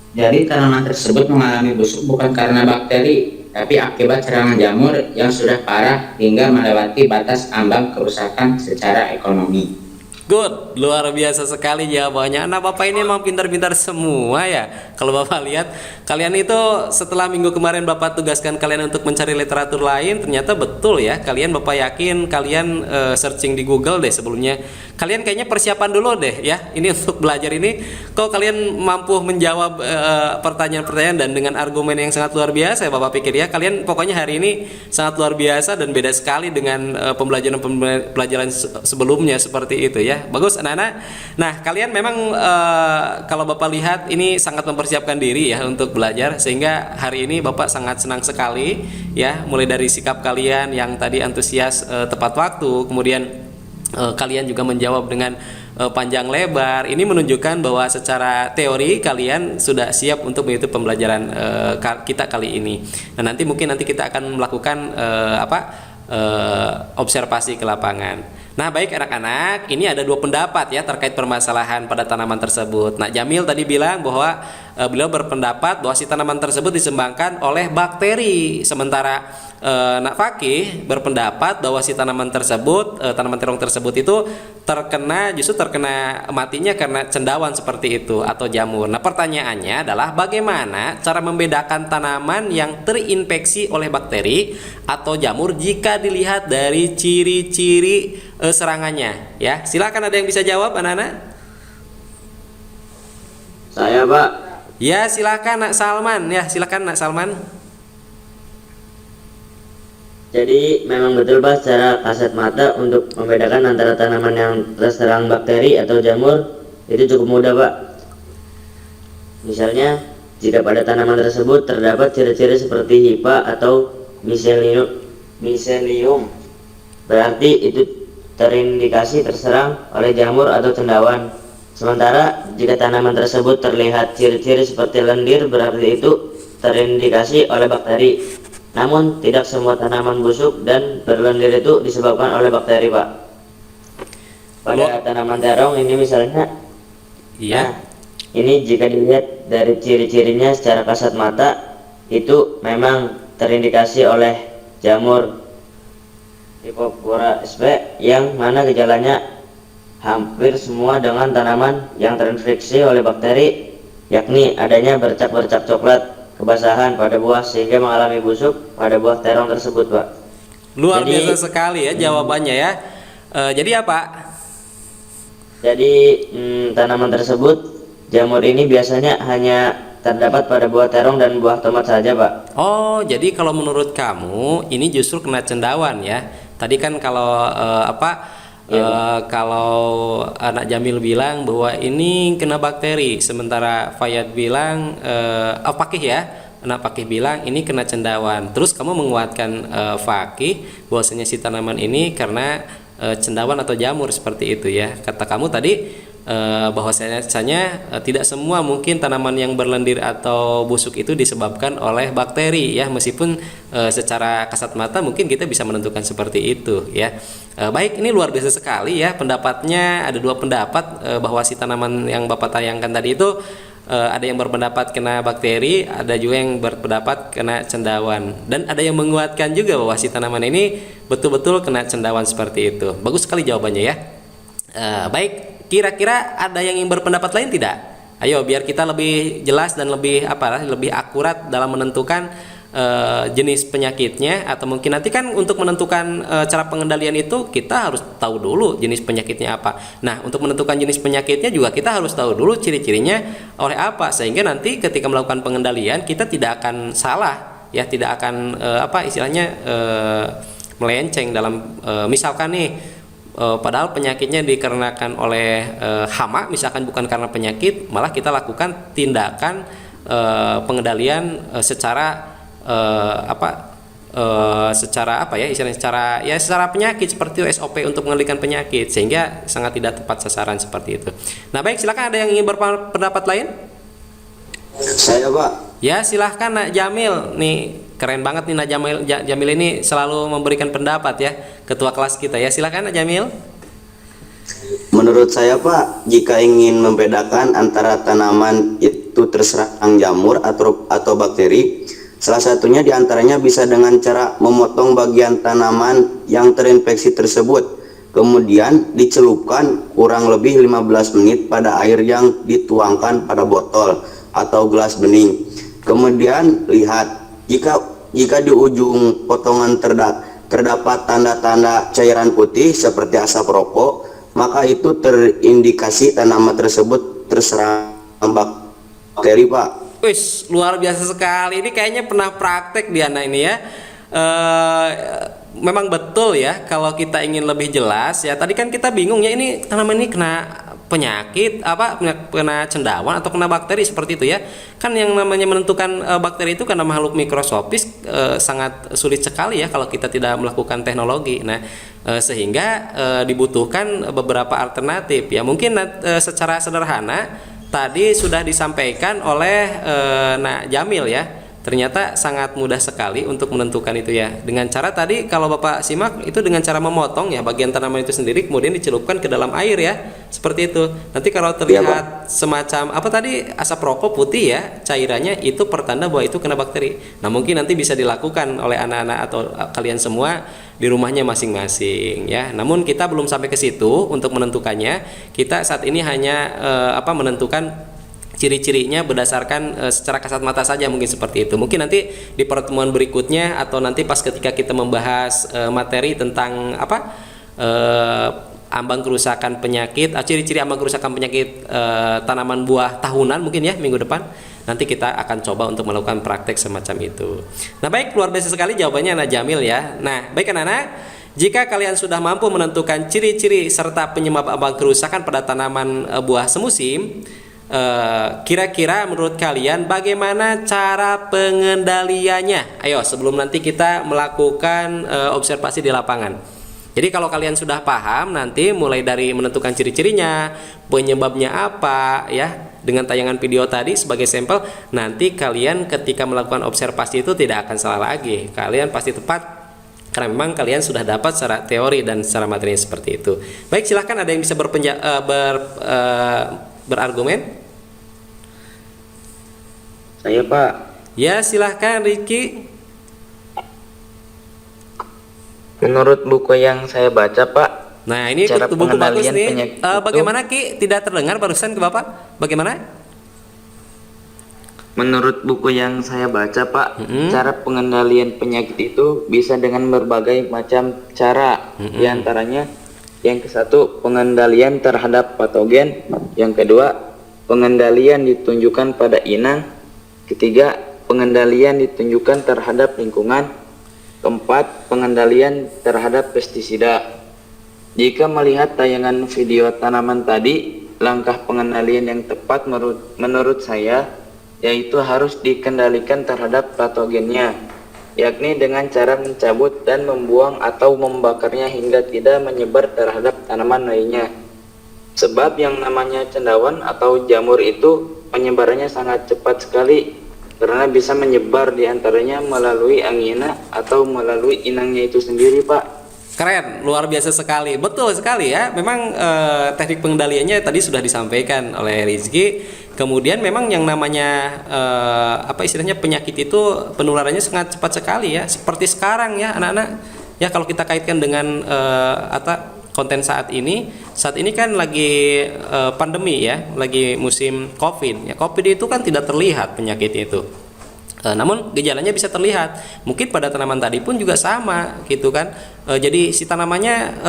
Jadi tanaman tersebut mengalami busuk bukan karena bakteri, tapi akibat serangan jamur yang sudah parah hingga melewati batas ambang kerusakan secara ekonomi. Good, luar biasa sekali jawabannya. Nah, Bapak ini emang pintar-pintar semua ya. Kalau Bapak lihat, kalian itu setelah minggu kemarin Bapak tugaskan kalian untuk mencari literatur lain, ternyata betul ya. Kalian Bapak yakin kalian searching di Google deh sebelumnya. Kalian kayaknya persiapan dulu deh ya. Ini untuk belajar ini, kalau kalian mampu menjawab pertanyaan-pertanyaan dan dengan argumen yang sangat luar biasa ya Bapak pikir ya. Kalian pokoknya hari ini sangat luar biasa dan beda sekali dengan pembelajaran sebelumnya seperti itu ya. Bagus anak-anak. Nah, kalian memang kalau Bapak lihat ini sangat mempersiapkan diri ya untuk belajar, sehingga hari ini Bapak sangat senang sekali ya, mulai dari sikap kalian yang tadi antusias tepat waktu, kemudian kalian juga menjawab dengan panjang lebar. Ini menunjukkan bahwa secara teori kalian sudah siap untuk mengikuti pembelajaran kita kali ini. Nah, nanti kita akan melakukan observasi ke lapangan. Nah, baik anak-anak, ini ada dua pendapat ya terkait permasalahan pada tanaman tersebut. Nah, Jamil tadi bilang bahwa beliau berpendapat bahwa si tanaman tersebut disebabkan oleh bakteri, sementara Nak Fakih berpendapat bahwa si tanaman terong tersebut itu justru terkena matinya karena cendawan seperti itu atau jamur. Nah, pertanyaannya adalah bagaimana cara membedakan tanaman yang terinfeksi oleh bakteri atau jamur jika dilihat dari ciri-ciri serangannya ya. Silakan, ada yang bisa jawab anak-anak? Saya Pak. Ya, silakan Nak Salman. Ya, silakan Nak Salman. Jadi memang betul Pak, secara kasat mata untuk membedakan antara tanaman yang terserang bakteri atau jamur itu cukup mudah Pak. Misalnya jika pada tanaman tersebut terdapat ciri-ciri seperti hipa atau miselium, berarti itu terindikasi terserang oleh jamur atau cendawan. Sementara jika tanaman tersebut terlihat ciri-ciri seperti lendir, berarti itu terindikasi oleh bakteri. Namun tidak semua tanaman busuk dan berlendir itu disebabkan oleh bakteri Pak. Pada tanaman terong ini misalnya, Iya. nah, ini jika dilihat dari ciri-cirinya secara kasat mata itu memang terindikasi oleh jamur Phytophthora sp, yang mana gejalanya hampir semua dengan tanaman yang terinfeksi oleh bakteri, yakni adanya bercak-bercak coklat kebasahan pada buah sehingga mengalami busuk pada buah terong tersebut, Pak. Luar Jadi- biasa sekali ya jawabannya ya. Jadi apa? Jadi tanaman tersebut, jamur ini biasanya hanya terdapat pada buah terong dan buah tomat saja, Pak. Oh, jadi kalau menurut kamu ini justru kena cendawan ya. Tadi kan kalau kalau anak Jamil bilang bahwa ini kena bakteri, sementara Fayad bilang Fakih ya. Anak Fakih bilang ini kena cendawan. Terus kamu menguatkan Fakih bahwasanya si tanaman ini karena cendawan atau jamur seperti itu ya. Kata kamu tadi bahwasanya tidak semua mungkin tanaman yang berlendir atau busuk itu disebabkan oleh bakteri ya, meskipun secara kasat mata mungkin kita bisa menentukan seperti itu ya. Baik, ini luar biasa sekali ya pendapatnya. Ada dua pendapat bahwa si tanaman yang Bapak tayangkan tadi itu ada yang berpendapat kena bakteri, ada juga yang berpendapat kena cendawan, dan ada yang menguatkan juga bahwa si tanaman ini betul-betul kena cendawan seperti itu. Bagus sekali jawabannya ya. Baik, kira-kira ada yang ingin berpendapat lain tidak? Ayo biar kita lebih jelas dan lebih lebih akurat dalam menentukan jenis penyakitnya, atau mungkin nanti kan untuk menentukan cara pengendalian itu kita harus tahu dulu jenis penyakitnya apa. Nah, untuk menentukan jenis penyakitnya juga kita harus tahu dulu ciri-cirinya oleh apa, sehingga nanti ketika melakukan pengendalian kita tidak akan salah ya, tidak akan melenceng dalam misalkan nih padahal penyakitnya dikarenakan oleh hama, misalkan bukan karena penyakit, malah kita lakukan tindakan pengendalian secara secara penyakit seperti SOP untuk mengendalikan penyakit, sehingga sangat tidak tepat sasaran seperti itu. Nah, baik, silakan, ada yang ingin berpendapat lain? Saya, Pak. Ya, silahkan Nak Jamil. Nih keren banget nih Nak Jamil ini selalu memberikan pendapat ya, ketua kelas kita ya. Silakan Nak Jamil. Menurut saya, Pak, jika ingin membedakan antara tanaman itu terserang jamur atau bakteri, salah satunya diantaranya bisa dengan cara memotong bagian tanaman yang terinfeksi tersebut, kemudian dicelupkan kurang lebih 15 menit pada air yang dituangkan pada botol atau gelas bening. Kemudian lihat, jika di ujung potongan terdapat tanda-tanda cairan putih seperti asap rokok, maka itu terindikasi tanaman tersebut terserang bakteri, Pak. Wis, luar biasa sekali. Ini kayaknya pernah praktek Diana ini ya. Memang betul ya, kalau kita ingin lebih jelas ya. Tadi kan kita bingung ya, ini tanaman ini kena penyakit kena cendawan atau kena bakteri seperti itu ya. Kan yang namanya menentukan bakteri itu karena makhluk mikroskopis sangat sulit sekali ya kalau kita tidak melakukan teknologi. Nah, sehingga dibutuhkan beberapa alternatif ya. Mungkin secara sederhana tadi sudah disampaikan oleh Nak Jamil ya. Ternyata sangat mudah sekali untuk menentukan itu ya. Dengan cara tadi kalau Bapak simak itu dengan cara memotong ya bagian tanaman itu sendiri, kemudian dicelupkan ke dalam air ya. Seperti itu. Nanti kalau terlihat semacam asap rokok putih ya, cairannya itu pertanda bahwa itu kena bakteri. Nah, mungkin nanti bisa dilakukan oleh anak-anak atau kalian semua di rumahnya masing-masing ya. Namun kita belum sampai ke situ untuk menentukannya. Kita saat ini hanya menentukan ciri-cirinya berdasarkan secara kasat mata saja, mungkin seperti itu. Mungkin nanti di pertemuan berikutnya atau nanti pas ketika kita membahas materi tentang ambang kerusakan penyakit, ciri-ciri ambang kerusakan penyakit tanaman buah tahunan mungkin ya minggu depan, nanti kita akan coba untuk melakukan praktek semacam itu. Nah, baik, luar biasa sekali jawabannya Anak Jamil ya. Nah, baik anak-anak, jika kalian sudah mampu menentukan ciri-ciri serta penyebab ambang kerusakan pada tanaman buah semusim, kira-kira menurut kalian bagaimana cara pengendaliannya? Ayo, sebelum nanti kita melakukan observasi di lapangan. Jadi kalau kalian sudah paham, nanti mulai dari menentukan ciri-cirinya, penyebabnya apa ya, dengan tayangan video tadi sebagai sampel, nanti kalian ketika melakukan observasi itu tidak akan salah lagi. Kalian pasti tepat karena memang kalian sudah dapat secara teori dan secara materi seperti itu. Baik, silahkan, ada yang bisa berargumen? Saya, Pak. Ya, silahkan Ricky. Menurut buku yang saya baca, Pak, Nah, ini cara buku bagus pengendalian nih. penyakit itu- Bagaimana Ki? Tidak terdengar barusan ke Bapak? Bagaimana? Menurut buku yang saya baca, Pak, cara pengendalian penyakit itu bisa dengan berbagai macam cara. Di antaranya, yang ke-1 pengendalian terhadap patogen, yang kedua pengendalian ditunjukkan pada inang, ketiga pengendalian ditunjukkan terhadap lingkungan, keempat pengendalian terhadap pestisida. Jika melihat tayangan video tanaman tadi, langkah pengendalian yang tepat menurut saya yaitu harus dikendalikan terhadap patogennya, yakni dengan cara mencabut dan membuang atau membakarnya hingga tidak menyebar terhadap tanaman lainnya. Sebab yang namanya cendawan atau jamur itu penyebarannya sangat cepat sekali karena bisa menyebar diantaranya melalui angina atau melalui inangnya itu sendiri, Pak. Keren, luar biasa sekali. Betul sekali ya. Memang teknik pengendaliannya tadi sudah disampaikan oleh Rizky. Kemudian memang yang namanya apa istilahnya penyakit itu penularannya sangat cepat sekali ya. Seperti sekarang ya anak-anak. Ya kalau kita kaitkan dengan konten saat ini kan lagi pandemi ya, lagi musim COVID. Ya, COVID itu kan tidak terlihat penyakit itu. Namun gejalanya bisa terlihat. Mungkin pada tanaman tadi pun juga sama gitu kan. Jadi si tanamannya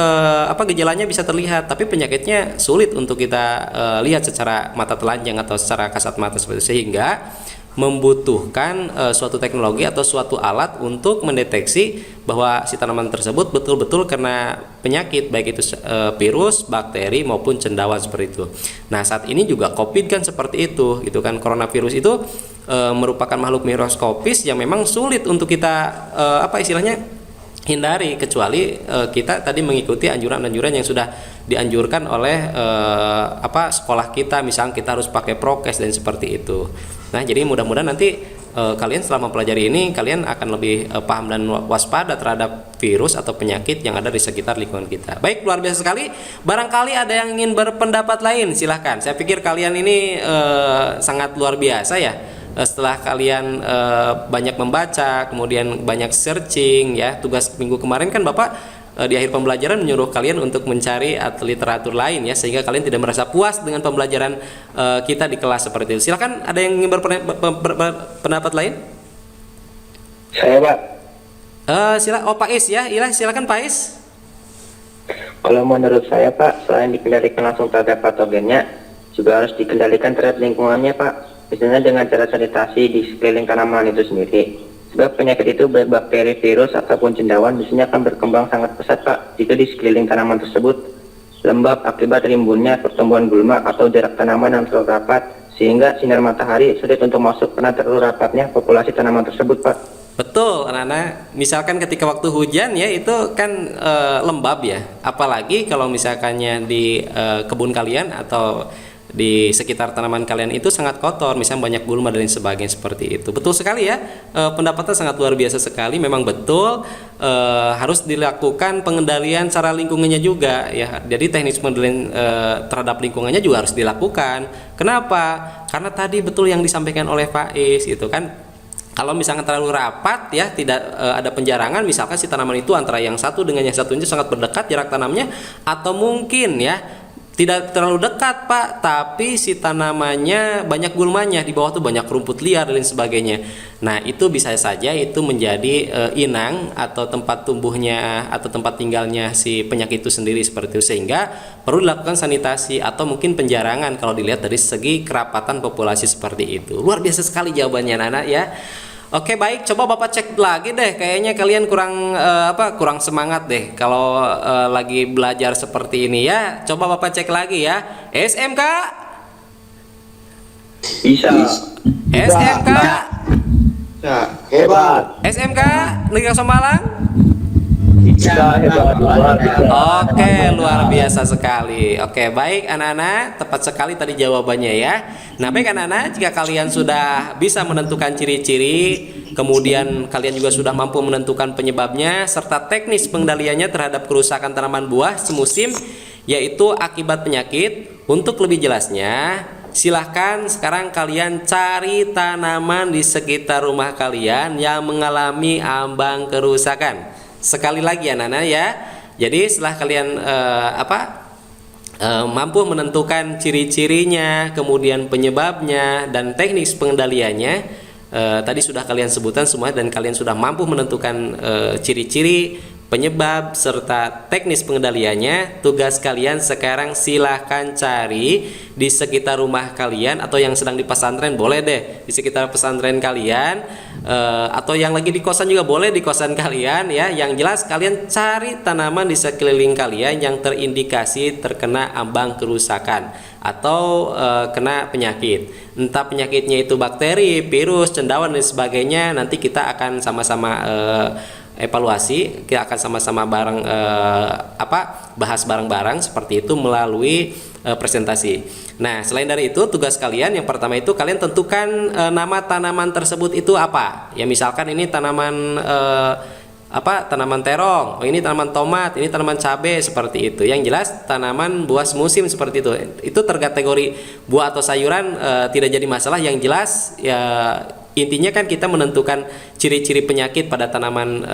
gejalanya bisa terlihat, tapi penyakitnya sulit untuk kita lihat secara mata telanjang atau secara kasat mata seperti itu, sehingga membutuhkan suatu teknologi atau suatu alat untuk mendeteksi bahwa si tanaman tersebut betul-betul kena penyakit, baik itu virus, bakteri maupun cendawan seperti itu. Nah, saat ini juga COVID kan seperti itu gitu kan. Coronavirus itu merupakan makhluk mikroskopis yang memang sulit untuk kita hindari, kecuali kita tadi mengikuti anjuran-anjuran yang sudah dianjurkan oleh sekolah kita. Misalnya kita harus pakai prokes dan seperti itu. Nah, jadi mudah-mudahan nanti kalian selama mempelajari ini kalian akan lebih paham dan waspada terhadap virus atau penyakit yang ada di sekitar lingkungan kita. Baik, luar biasa sekali. Barangkali ada yang ingin berpendapat lain, silahkan. Saya pikir kalian ini sangat luar biasa ya. Setelah kalian banyak membaca, kemudian banyak searching ya, tugas minggu kemarin kan Bapak di akhir pembelajaran menyuruh kalian untuk mencari literatur lain ya, sehingga kalian tidak merasa puas dengan pembelajaran kita di kelas seperti itu. Silakan, ada yang ingin berpendapat lain? Saya, Pak. Pak Is ya, silakan Pak Is. Kalau menurut saya, Pak, selain dikendalikan langsung terhadap patogennya, juga harus dikendalikan terhadap lingkungannya, Pak. Misalnya dengan cara sanitasi di sekeliling tanaman itu sendiri. Sebab penyakit itu baik bakteri, virus, ataupun cendawan biasanya akan berkembang sangat pesat, Pak, jika di sekeliling tanaman tersebut lembab akibat rimbunnya pertumbuhan gulma atau jarak tanaman yang terlalu rapat, sehingga sinar matahari sulit untuk masuk karena terlalu rapatnya populasi tanaman tersebut, Pak. Betul, anak-anak. Misalkan ketika waktu hujan ya, itu kan lembab ya. Apalagi kalau misalkannya di kebun kalian atau di sekitar tanaman kalian itu sangat kotor, misalnya banyak gulma dan sebagainya seperti itu. Betul sekali ya, pendapatnya sangat luar biasa sekali. Memang betul harus dilakukan pengendalian secara lingkungannya juga ya. Jadi teknis pengendalian terhadap lingkungannya juga harus dilakukan. Kenapa? Karena tadi betul yang disampaikan oleh Faiz gitu kan. Kalau misalnya terlalu rapat ya, tidak ada penjarangan, misalkan si tanaman itu antara yang satu dengan yang satunya sangat berdekat jarak tanamnya, atau mungkin ya tidak terlalu dekat Pak, tapi si tanamannya banyak gulmanya, di bawah tuh banyak rumput liar dan sebagainya. Nah, itu bisa saja itu menjadi inang atau tempat tumbuhnya atau tempat tinggalnya si penyakit itu sendiri seperti itu, sehingga perlu dilakukan sanitasi atau mungkin penjarangan kalau dilihat dari segi kerapatan populasi seperti itu. Luar biasa sekali jawabannya Nana ya. Oke, baik, coba Bapak cek lagi deh. Kayaknya kalian kurang semangat deh kalau lagi belajar seperti ini ya. Coba Bapak cek lagi ya. SMK? Bisa. SMK? Ya, hebat. SMK Negeri Somalang? Bisa, hebat. Oke, luar biasa sekali. Oke, baik anak-anak, tepat sekali tadi jawabannya ya. Nah, baik anak-anak, jika kalian sudah bisa menentukan ciri-ciri, kemudian kalian juga sudah mampu menentukan penyebabnya serta teknis pengendaliannya terhadap kerusakan tanaman buah semusim, yaitu akibat penyakit. Untuk lebih jelasnya, silahkan sekarang kalian cari tanaman di sekitar rumah kalian yang mengalami ambang kerusakan. Sekali lagi ya Nana ya. Jadi setelah kalian mampu menentukan ciri-cirinya, kemudian penyebabnya dan teknik pengendaliannya, tadi sudah kalian sebutkan semua dan kalian sudah mampu menentukan ciri-ciri, penyebab serta teknis pengendaliannya. Tugas kalian sekarang silahkan cari di sekitar rumah kalian, atau yang sedang di pesantren boleh deh di sekitar pesantren kalian, atau yang lagi di kosan juga boleh di kosan kalian ya. Yang jelas kalian cari tanaman di sekeliling kalian yang terindikasi terkena ambang kerusakan atau kena penyakit. Entah penyakitnya itu bakteri, virus, cendawan dan sebagainya, nanti kita akan sama-sama evaluasi, kita akan sama-sama bahas bareng-bareng seperti itu melalui presentasi. Nah, selain dari itu, tugas kalian yang pertama itu kalian tentukan nama tanaman tersebut itu apa. Ya, misalkan ini tanaman tanaman terong, oh ini tanaman tomat, ini tanaman cabai, seperti itu. Yang jelas tanaman buah semusim seperti itu. Itu terkategori buah atau sayuran, tidak jadi masalah. Yang jelas ya, intinya kan kita menentukan ciri-ciri penyakit pada tanaman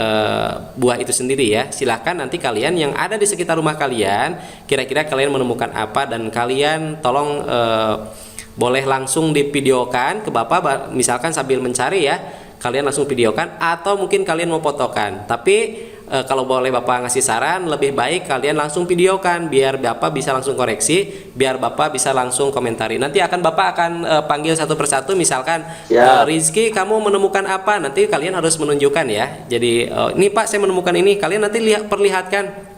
buah itu sendiri ya. Silahkan nanti kalian yang ada di sekitar rumah kalian, kira-kira kalian menemukan apa, dan kalian tolong boleh langsung divideokan ke Bapak, misalkan sambil mencari ya, kalian langsung videokan, atau mungkin kalian mau fotokan. Tapi kalau boleh Bapak ngasih saran, lebih baik kalian langsung videokan biar Bapak bisa langsung koreksi, biar Bapak bisa langsung komentari. Nanti Bapak akan panggil satu persatu, misalkan Rizky kamu menemukan apa, nanti kalian harus menunjukkan ya. Jadi ini Pak saya menemukan ini, kalian nanti perlihatkan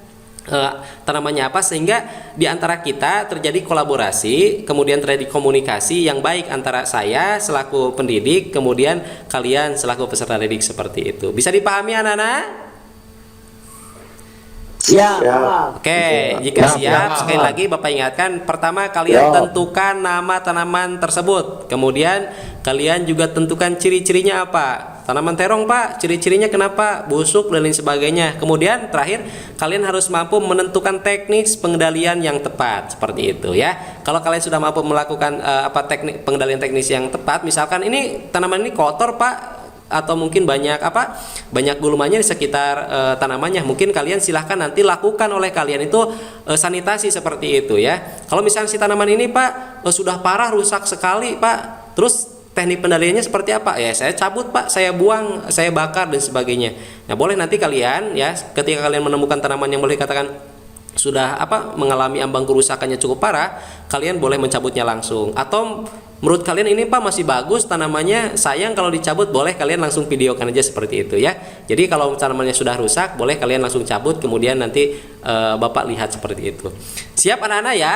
tanamannya apa, sehingga di antara kita terjadi kolaborasi, kemudian terjadi komunikasi yang baik antara saya selaku pendidik, kemudian kalian selaku peserta didik, seperti itu. Bisa dipahami anak-anak? Ya. Oke, jika siap, sekali lagi Bapak ingatkan, pertama kalian tentukan nama tanaman tersebut, kemudian kalian juga tentukan ciri-cirinya apa. Tanaman terong Pak, ciri-cirinya kenapa busuk dan lain sebagainya. Kemudian terakhir kalian harus mampu menentukan teknik pengendalian yang tepat, seperti itu ya. Kalau kalian sudah mampu melakukan teknik pengendalian teknis yang tepat, misalkan ini tanaman ini kotor Pak, atau mungkin banyak gulumannya di sekitar tanamannya, mungkin kalian silahkan nanti lakukan oleh kalian itu sanitasi seperti itu ya. Kalau misalnya si tanaman ini Pak sudah parah, rusak sekali Pak, terus teknik pendaliannya seperti apa? Ya saya cabut Pak, saya buang, saya bakar dan sebagainya. Nah boleh nanti kalian ya, ketika kalian menemukan tanaman yang boleh dikatakan sudah mengalami ambang kerusakannya cukup parah, kalian boleh mencabutnya langsung. Atau menurut kalian ini Pak masih bagus tanamannya, sayang kalau dicabut, boleh kalian langsung videokan aja seperti itu ya. Jadi kalau tanamannya sudah rusak, boleh kalian langsung cabut, kemudian nanti Bapak lihat seperti itu. Siap anak-anak ya?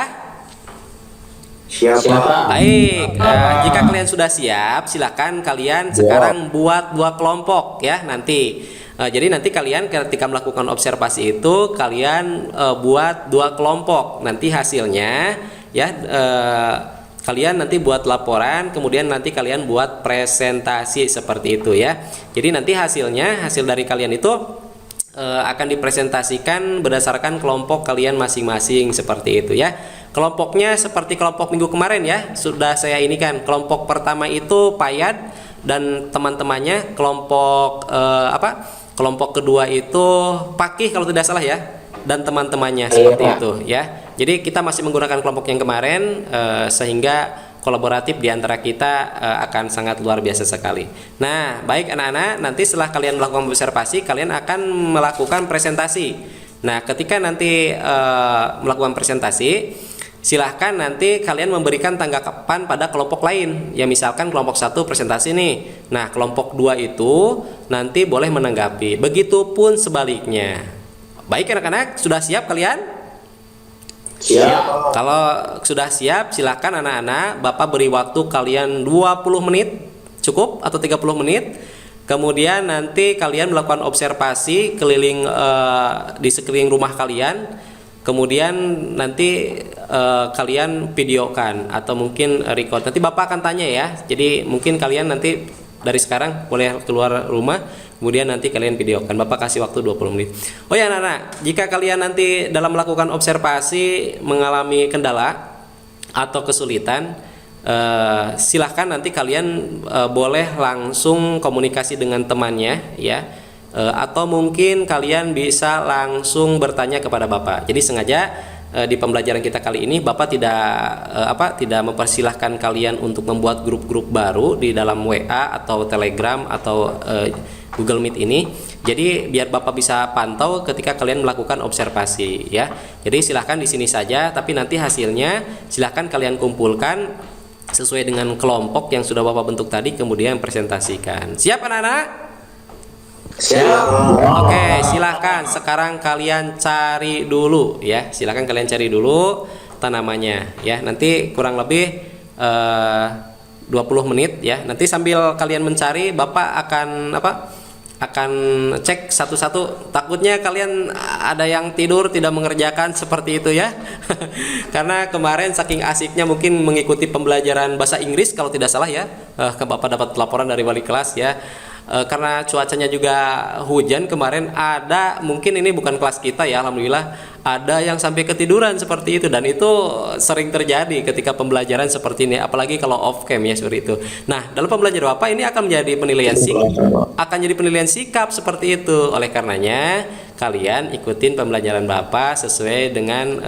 Siap. Baik, jika kalian sudah siap, silakan kalian sekarang buat 2 kelompok ya nanti. Jadi nanti kalian ketika melakukan observasi itu kalian buat 2 kelompok. Nanti hasilnya ya kalian nanti buat laporan, kemudian nanti kalian buat presentasi seperti itu ya. Jadi nanti hasil dari kalian itu akan dipresentasikan berdasarkan kelompok kalian masing-masing seperti itu ya. Kelompoknya seperti kelompok minggu kemarin ya, sudah saya inikan. Kelompok pertama itu Payad dan teman-temannya, kelompok kedua itu Pakih kalau tidak salah ya, dan teman-temannya seperti itu ya. Jadi kita masih menggunakan kelompok yang kemarin, sehingga kolaboratif di antara kita akan sangat luar biasa sekali. Nah, baik anak-anak, nanti setelah kalian melakukan observasi, kalian akan melakukan presentasi. Nah, ketika nanti melakukan presentasi, silahkan nanti kalian memberikan tanggapan pada kelompok lain. Ya misalkan kelompok 1 presentasi nih, nah kelompok 2 itu nanti boleh menanggapi. Begitupun sebaliknya. Baik anak-anak, sudah siap kalian? Siap. Kalau sudah siap, silahkan anak-anak, Bapak beri waktu kalian 20 menit, cukup atau 30 menit. Kemudian nanti kalian melakukan observasi keliling di sekeliling rumah kalian. Kemudian nanti kalian videokan atau mungkin record. Nanti Bapak akan tanya ya. Jadi mungkin kalian nanti dari sekarang boleh keluar rumah, kemudian nanti kalian videokan. Bapak kasih waktu 20 menit. Oh ya anak-anak, jika kalian nanti dalam melakukan observasi mengalami kendala atau kesulitan, silahkan nanti kalian boleh langsung komunikasi dengan temannya ya. Atau mungkin kalian bisa langsung bertanya kepada Bapak. Jadi sengaja di pembelajaran kita kali ini Bapak tidak mempersilahkan kalian untuk membuat grup-grup baru di dalam WA atau Telegram atau Google Meet ini. Jadi biar Bapak bisa pantau ketika kalian melakukan observasi ya. Jadi silahkan di sini saja, tapi nanti hasilnya silahkan kalian kumpulkan sesuai dengan kelompok yang sudah Bapak bentuk tadi, kemudian presentasikan. Siap anak-anak? Siap. Oke, silahkan sekarang kalian cari dulu ya. Silahkan kalian cari dulu tanamannya ya. Nanti kurang lebih 20 menit ya. Nanti sambil kalian mencari, Bapak akan cek satu-satu. Takutnya kalian ada yang tidur tidak mengerjakan seperti itu ya. Karena kemarin saking asiknya mungkin mengikuti pembelajaran bahasa Inggris kalau tidak salah ya. Ke Bapak dapat laporan dari wali kelas ya. Karena cuacanya juga hujan kemarin, ada mungkin ini bukan kelas kita ya, alhamdulillah ada yang sampai ketiduran seperti itu, dan itu sering terjadi ketika pembelajaran seperti ini, apalagi kalau off cam ya seperti itu. Nah, dalam pembelajaran Bapak ini akan menjadi penilaian sikap seperti itu. Oleh karenanya kalian ikutin pembelajaran Bapak sesuai dengan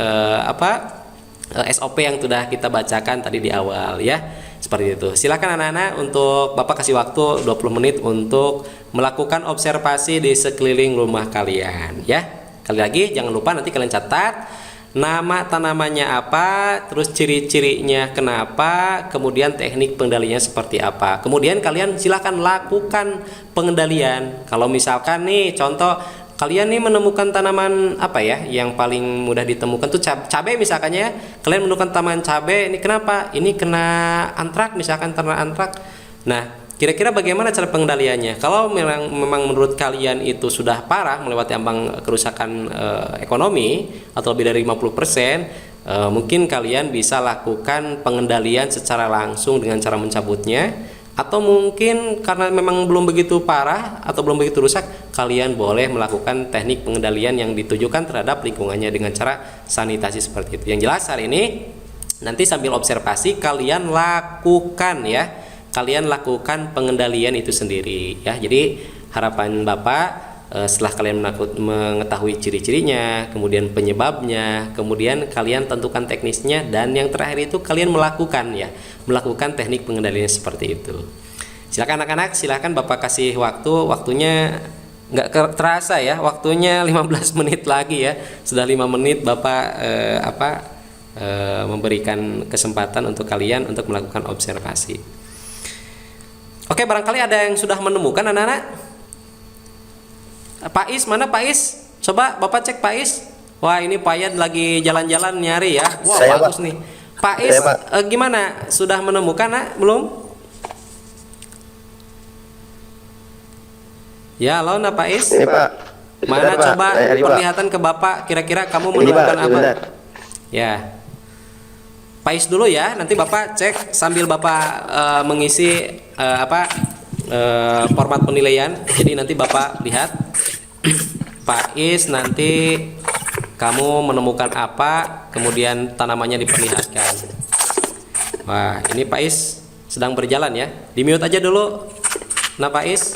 SOP yang sudah kita bacakan tadi di awal ya. Seperti itu. Silakan anak-anak, untuk Bapak kasih waktu 20 menit untuk melakukan observasi di sekeliling rumah kalian ya. Kali lagi jangan lupa nanti kalian catat nama tanamannya apa, terus ciri-cirinya kenapa, kemudian teknik pengendaliannya seperti apa. Kemudian kalian silakan lakukan pengendalian. Kalau misalkan nih contoh kalian nih menemukan tanaman apa ya yang paling mudah ditemukan tuh cabai misalkannya ya. Kalian menemukan tanaman cabai, ini kenapa? Ini kena antrak misalkan, ternak antrak. Nah, kira-kira bagaimana cara pengendaliannya? Kalau memang menurut kalian itu sudah parah melewati ambang kerusakan ekonomi atau lebih dari 50%, mungkin kalian bisa lakukan pengendalian secara langsung dengan cara mencabutnya. Atau mungkin karena memang belum begitu parah atau belum begitu rusak, kalian boleh melakukan teknik pengendalian yang ditujukan terhadap lingkungannya dengan cara sanitasi seperti itu. Yang jelas hari ini nanti sambil observasi kalian lakukan ya. Kalian lakukan pengendalian itu sendiri ya. Jadi harapan Bapak setelah kalian mengetahui ciri-cirinya, kemudian penyebabnya, kemudian kalian tentukan teknisnya, dan yang terakhir itu kalian melakukan teknik pengendalian seperti itu. Silakan anak-anak, silakan Bapak kasih waktunya nggak terasa ya, waktunya 15 menit lagi ya. Sudah 5 menit Bapak memberikan kesempatan untuk kalian untuk melakukan observasi. Oke, barangkali ada yang sudah menemukan anak-anak? Pak Is, mana Pak Is? Coba Bapak cek Pak Is. Wah, ini Pak Yad lagi jalan-jalan nyari ya. Wah, Saya, bagus Pak. nih. Pak Is, Saya, gimana? Sudah menemukan belum? Ya, halo Pak Is. Ini Pak. Mana Sebentar, Pak. coba Ini, Pak. perlihatan ke Bapak, kira-kira kamu Ini, Pak, menemukan apa? sebentar. Ya. Pak Is dulu ya, nanti Bapak cek sambil Bapak mengisi format penilaian. Jadi nanti Bapak lihat Pak Is, nanti kamu menemukan apa, kemudian tanamannya diperlihatkan. Wah, ini Pak Is sedang berjalan ya. Di mute aja dulu. Nah Pak Is,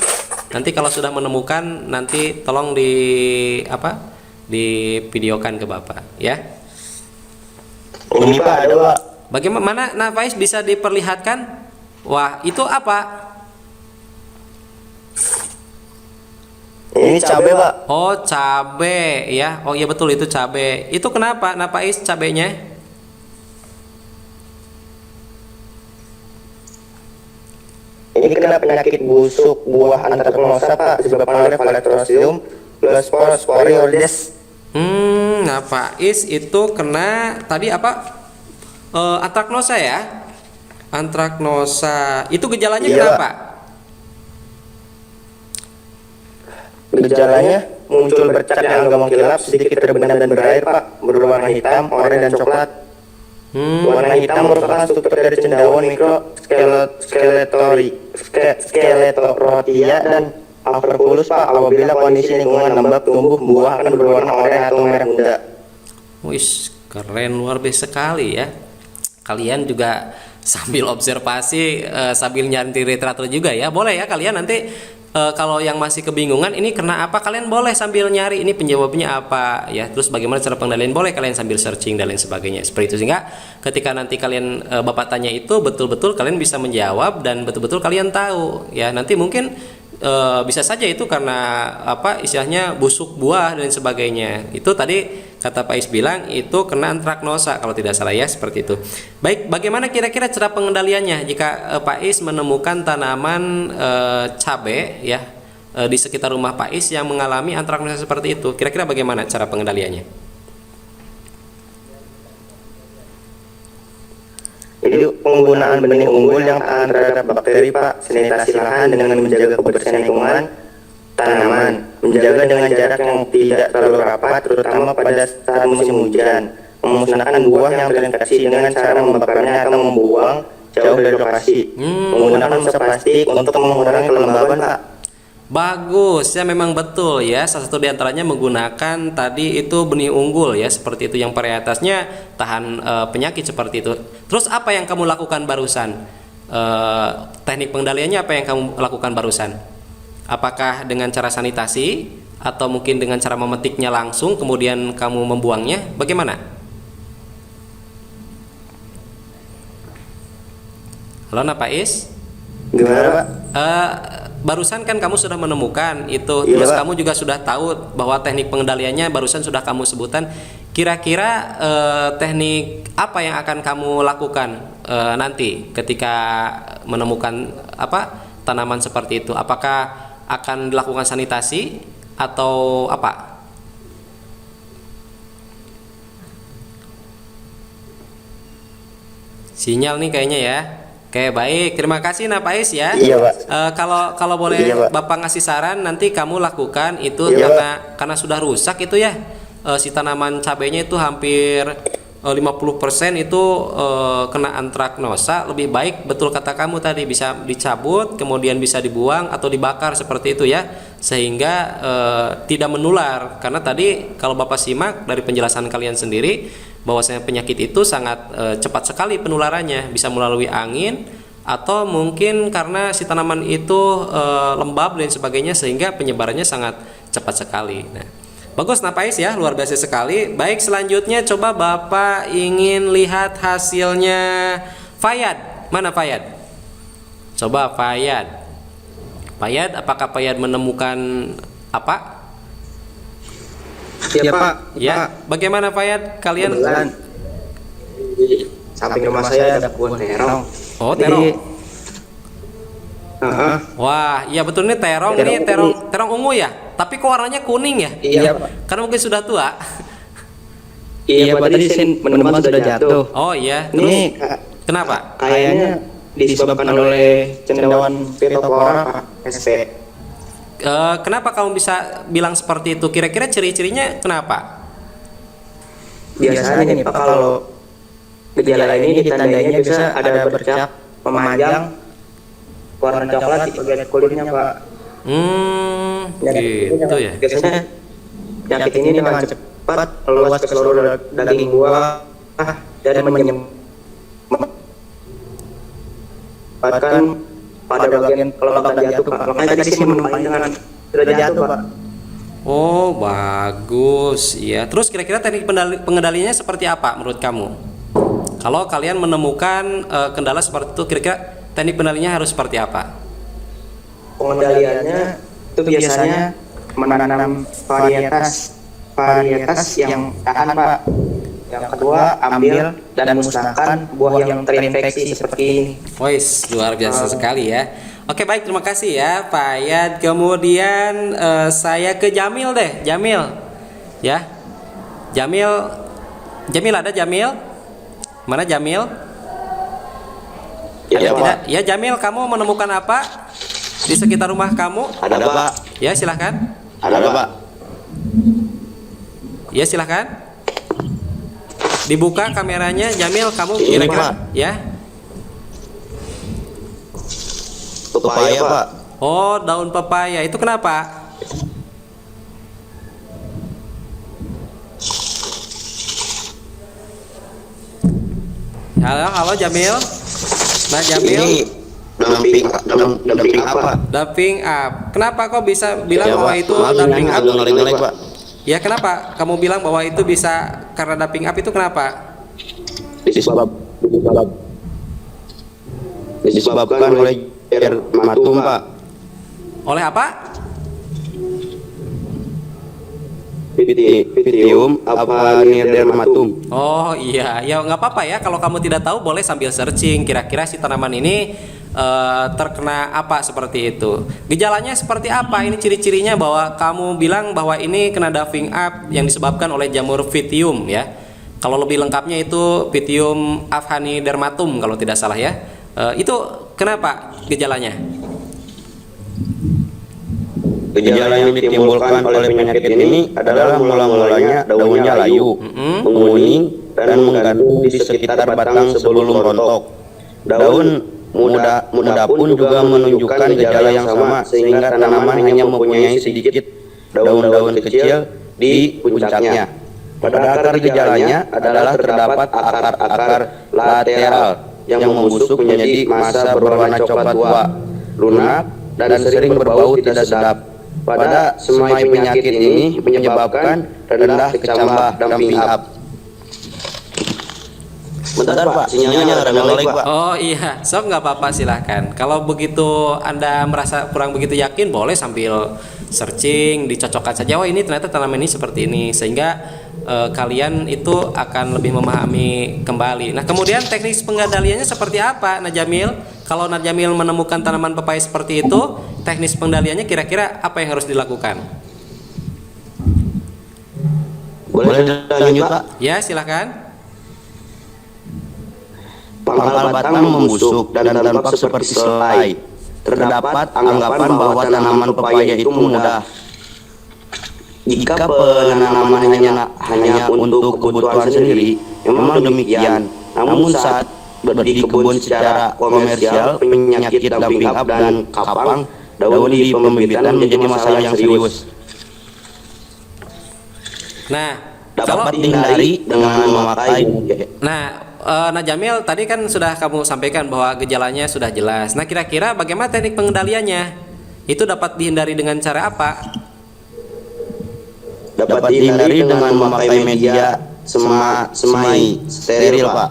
nanti kalau sudah menemukan nanti tolong di videokan ke Bapak ya. Ini Pak, ada Pak. Bagaimana nah Pak Is bisa diperlihatkan? Wah, itu apa? Ini cabai Pak. Oh, cabe ya. Oh iya betul, itu cabe. Itu kenapa? Nah Pak Is, cabenya? Ini kena penyakit busuk buah antraknosa Pak, disebabkan oleh Phalaenopsis sporioides. Nah Pak Is itu kena tadi apa? Antraknosa ya? Antraknosa. Itu gejalanya Iya, kenapa? Gejalanya muncul bercat yang agak mengkilap, sedikit berbenah dan berair Pak, berwarna hitam, oranye dan coklat. Warna hitam merupakan struktur dari cendawan mikro skeletorotia dan Aperpulus Pak. Apabila kondisi lingkungan lembab, tumbuh buah akan berwarna oranye atau merah muda. Wih, keren, luar biasa sekali ya. Kalian juga sambil observasi sambil nyari literatur juga ya. Boleh ya kalian nanti kalau yang masih kebingungan ini kena apa, kalian boleh sambil nyari ini penjawabnya apa ya. Terus bagaimana cara pengendalian, boleh kalian sambil searching dan lain sebagainya seperti itu, sehingga ketika nanti kalian Bapak tanya itu betul-betul kalian bisa menjawab dan betul-betul kalian tahu ya. Nanti mungkin bisa saja itu karena apa istilahnya busuk buah dan sebagainya. Itu tadi kata Pak Is bilang itu kena antraknosa kalau tidak salah ya, seperti itu. Baik, bagaimana kira-kira cara pengendaliannya jika Pak Is menemukan tanaman cabai ya di sekitar rumah Pak Is yang mengalami antraknosa seperti itu? Kira-kira bagaimana cara pengendaliannya? Jadi penggunaan benih unggul yang tahan terhadap bakteri Pak, sanitasi lahan dengan menjaga kebersihan lingkungan tanaman, menjaga dengan jarak yang tidak terlalu rapat terutama pada saat musim hujan, memusnahkan buah yang terinfeksi dengan cara membakarnya atau membuang jauh dari lokasi, menggunakan media plastik untuk mengurangi kelembaban Pak. Bagus ya, memang betul ya. Salah satu diantaranya menggunakan tadi itu benih unggul ya, seperti itu yang varietasnya tahan penyakit seperti itu. Terus apa yang kamu lakukan barusan? Teknik pengendaliannya apa yang kamu lakukan barusan? Apakah dengan cara sanitasi atau mungkin dengan cara memetiknya langsung kemudian kamu membuangnya? Bagaimana? Halo Pak Is? Gimana Pak? Barusan kan kamu sudah menemukan itu, Iya, terus Pak. kamu juga sudah tahu bahwa teknik pengendaliannya barusan sudah kamu sebutkan. Kira-kira teknik apa yang akan kamu lakukan nanti ketika menemukan apa tanaman seperti itu? Apakah akan dilakukan sanitasi atau apa? Sinyal nih kayaknya ya. Oke, baik, terima kasih Pak Is ya. Iya Pak. Kalau boleh Iya, Pak. Bapak ngasih saran, nanti kamu lakukan itu Iya, karena sudah rusak itu ya. Si tanaman cabenya itu hampir 50% itu kena antraknosa. Lebih baik betul kata kamu tadi, bisa dicabut kemudian bisa dibuang atau dibakar seperti itu ya, sehingga tidak menular. Karena tadi kalau Bapak simak dari penjelasan kalian sendiri bahwasanya penyakit itu sangat cepat sekali penularannya, bisa melalui angin atau mungkin karena si tanaman itu lembab dan sebagainya, sehingga penyebarannya sangat cepat sekali. Nah, bagus Pak Is ya, luar biasa sekali. Baik, selanjutnya coba Bapak ingin lihat hasilnya Fayad. Mana Fayad? Coba Fayad. Fayad, apakah Fayad menemukan apa? Iya Pak. Ya, Pak. bagaimana Fayad? Kalian Kebetulan di samping rumah saya ada kebun terong. Oh, Jadi, terong. Heeh. Wah, iya betul nih terong, ini terong ungu ya. Tapi kok warnanya kuning ya? Iya Pak. Karena mungkin sudah tua. Iya Pak, tadi saya menemukan sudah jatuh. Oh iya, terus Ini kenapa? kayaknya disebabkan oleh cendawan Phytophthora Pak, SP. Kenapa kamu bisa bilang seperti itu? Kira-kira ciri-cirinya kenapa? Biasanya nih Pak, kalau gejala ini ditandainya bisa ada bercak memanjang warna coklat di bagian kulitnya Pak. Gitu ya. Biasanya penyakit ini dengan cepat meluas ke seluruh daging buah dan menyebabkan pada bagian kelompok jatuh Pak. Makanya tadi saya menemukan dengan sudah jatuh Pak. Oh, bagus. Ya. Terus kira-kira teknik pengendalinya seperti apa menurut kamu? Kalau kalian menemukan kendala seperti itu, kira-kira teknik pengendalinya harus seperti apa? Pengendaliannya itu biasanya menanam varietas yang tahan Pak. Yang kedua, ambil dan musnahkan buah yang terinfeksi seperti ini. Wais, luar biasa sekali ya. Oke, baik, terima kasih ya Pak Ayat. Kemudian saya ke Jamil deh, Jamil. Ya. Jamil ada Jamil? Mana Jamil? Ya, Tidak. Ya Jamil, kamu menemukan apa di sekitar rumah kamu? Ada Pak. Ya, silahkan. Ada Pak. Ya, silahkan. Dibuka kameranya, Jamil, kamu Ini, kira-kira Pak. ya. Pepaya Pak. Oh, daun pepaya. Itu kenapa? Halo Jamil. Nah, Jamil. Ini Dumping apa? Dumping up. Kenapa kok bisa bilang Ya, bahwa Pak. itu Maaf, dumping ini up? agak ngelek-ngelek, Pak. Ya kenapa kamu bilang bahwa itu bisa karena dumping up itu kenapa? Disebabkan oleh dermatum, Pak. Oleh apa? Pitium dermatum. Oh iya, ya nggak apa-apa ya. Kalau kamu tidak tahu boleh sambil searching. Kira-kira si tanaman ini terkena apa seperti itu. Gejalanya seperti apa? Ini ciri-cirinya bahwa kamu bilang bahwa ini kena dumping up yang disebabkan oleh jamur Pitium ya. Kalau lebih lengkapnya itu Pitium afhanidermatum kalau tidak salah ya. Itu kenapa gejalanya? Gejala yang ditimbulkan oleh penyakit ini adalah mula-mulanya daunnya layu, menguning, dan menggantung di sekitar batang sebelum rontok. Daun muda pun juga menunjukkan gejala yang sama, sehingga tanaman hanya mempunyai sedikit daun-daun kecil di puncaknya. Pada akar gejalanya adalah terdapat akar-akar lateral yang membusuk menjadi massa berwarna coklat tua, lunak, dan sering berbau tidak sedap. Pada semai penyakit ini menyebabkan rendah kecambah dumping up. Bentar Pak, sinyalnya ada ngelek Pak. Oh iya, sok nggak apa-apa silahkan. Kalau begitu Anda merasa kurang begitu yakin, boleh sambil searching, dicocokkan saja. Oh ini ternyata tanaman ini seperti ini, sehingga kalian itu akan lebih memahami kembali. Nah kemudian teknis pengendaliannya seperti apa, Najamil? Kalau Najamil menemukan tanaman pepaya seperti itu, teknis pengendaliannya kira-kira apa yang harus dilakukan? Boleh lanjut Pak? Ya silahkan. Pangkal batang membusuk dan tampak seperti selai. Terdapat anggapan bahwa tanaman pepaya itu mudah. Jika penanaman hanya untuk kebutuhan sendiri, memang demikian. Namun saat di kebun secara komersial, penyakit dumping up dan kapang daun di pembibitan menjadi masalah yang serius. Nah, Dapat dihindari dengan memakai. Najamil tadi kan sudah kamu sampaikan bahwa gejalanya sudah jelas. Nah, kira-kira bagaimana teknik pengendaliannya? Itu dapat dihindari dengan cara apa? Dapat dihindari dengan memakai media semai steril Pak.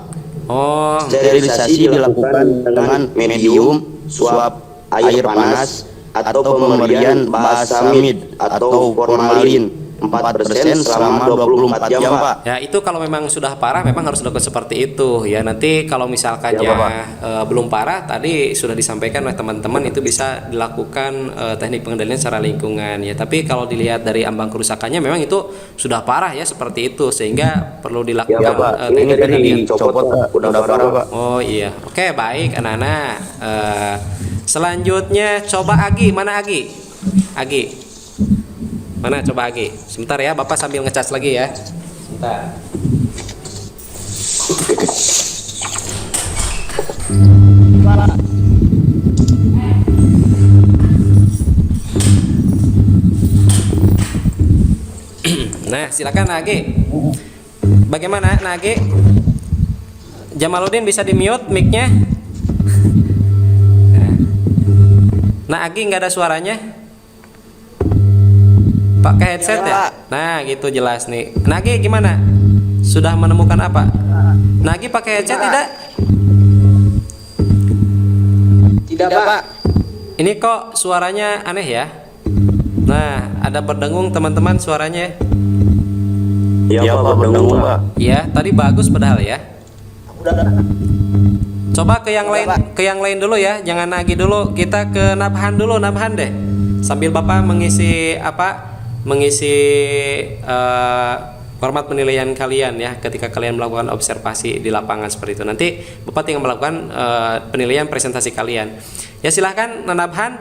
Oh, Sterilisasi dilakukan dengan medium, suap air panas, atau pemberian basamid atau formalin 4% selama 24 jam Pak. ya itu kalau memang sudah parah memang harus dilakukan seperti itu ya. Nanti kalau misalkan belum parah, tadi sudah disampaikan oleh teman-teman itu bisa dilakukan teknik pengendalian secara lingkungan ya. Tapi kalau dilihat dari ambang kerusakannya memang itu sudah parah ya seperti itu, sehingga perlu dilakukan teknik pengendalian. Udah parah Pak. Oh iya, oke baik anak-anak. Selanjutnya coba Agi, mana Agi? Agi. Mana coba Agi? Sebentar ya, Bapak sambil ngecas lagi ya. Sebentar. Nah, silakan Agi. Bagaimana Agi? Jamaluddin bisa di-mute mic-nya? Nah, Agi nggak ada suaranya. Pakai headset ya? Nah gitu jelas nih. Nagi gimana? Sudah menemukan apa? Nagi pakai headset tidak? Tidak Pak. Ini kok suaranya aneh ya? Nah ada berdengung teman-teman suaranya. Iya Pak, berdengung Pak. Ya tadi bagus padahal ya. Coba ke yang lain dulu ya. Jangan Nagi dulu. Kita ke Nabhan dulu, Nabhan deh. Sambil Bapak mengisi format penilaian kalian ya ketika kalian melakukan observasi di lapangan seperti itu. Nanti Bapak tinggal melakukan penilaian presentasi kalian. Ya silahkan Nabhan.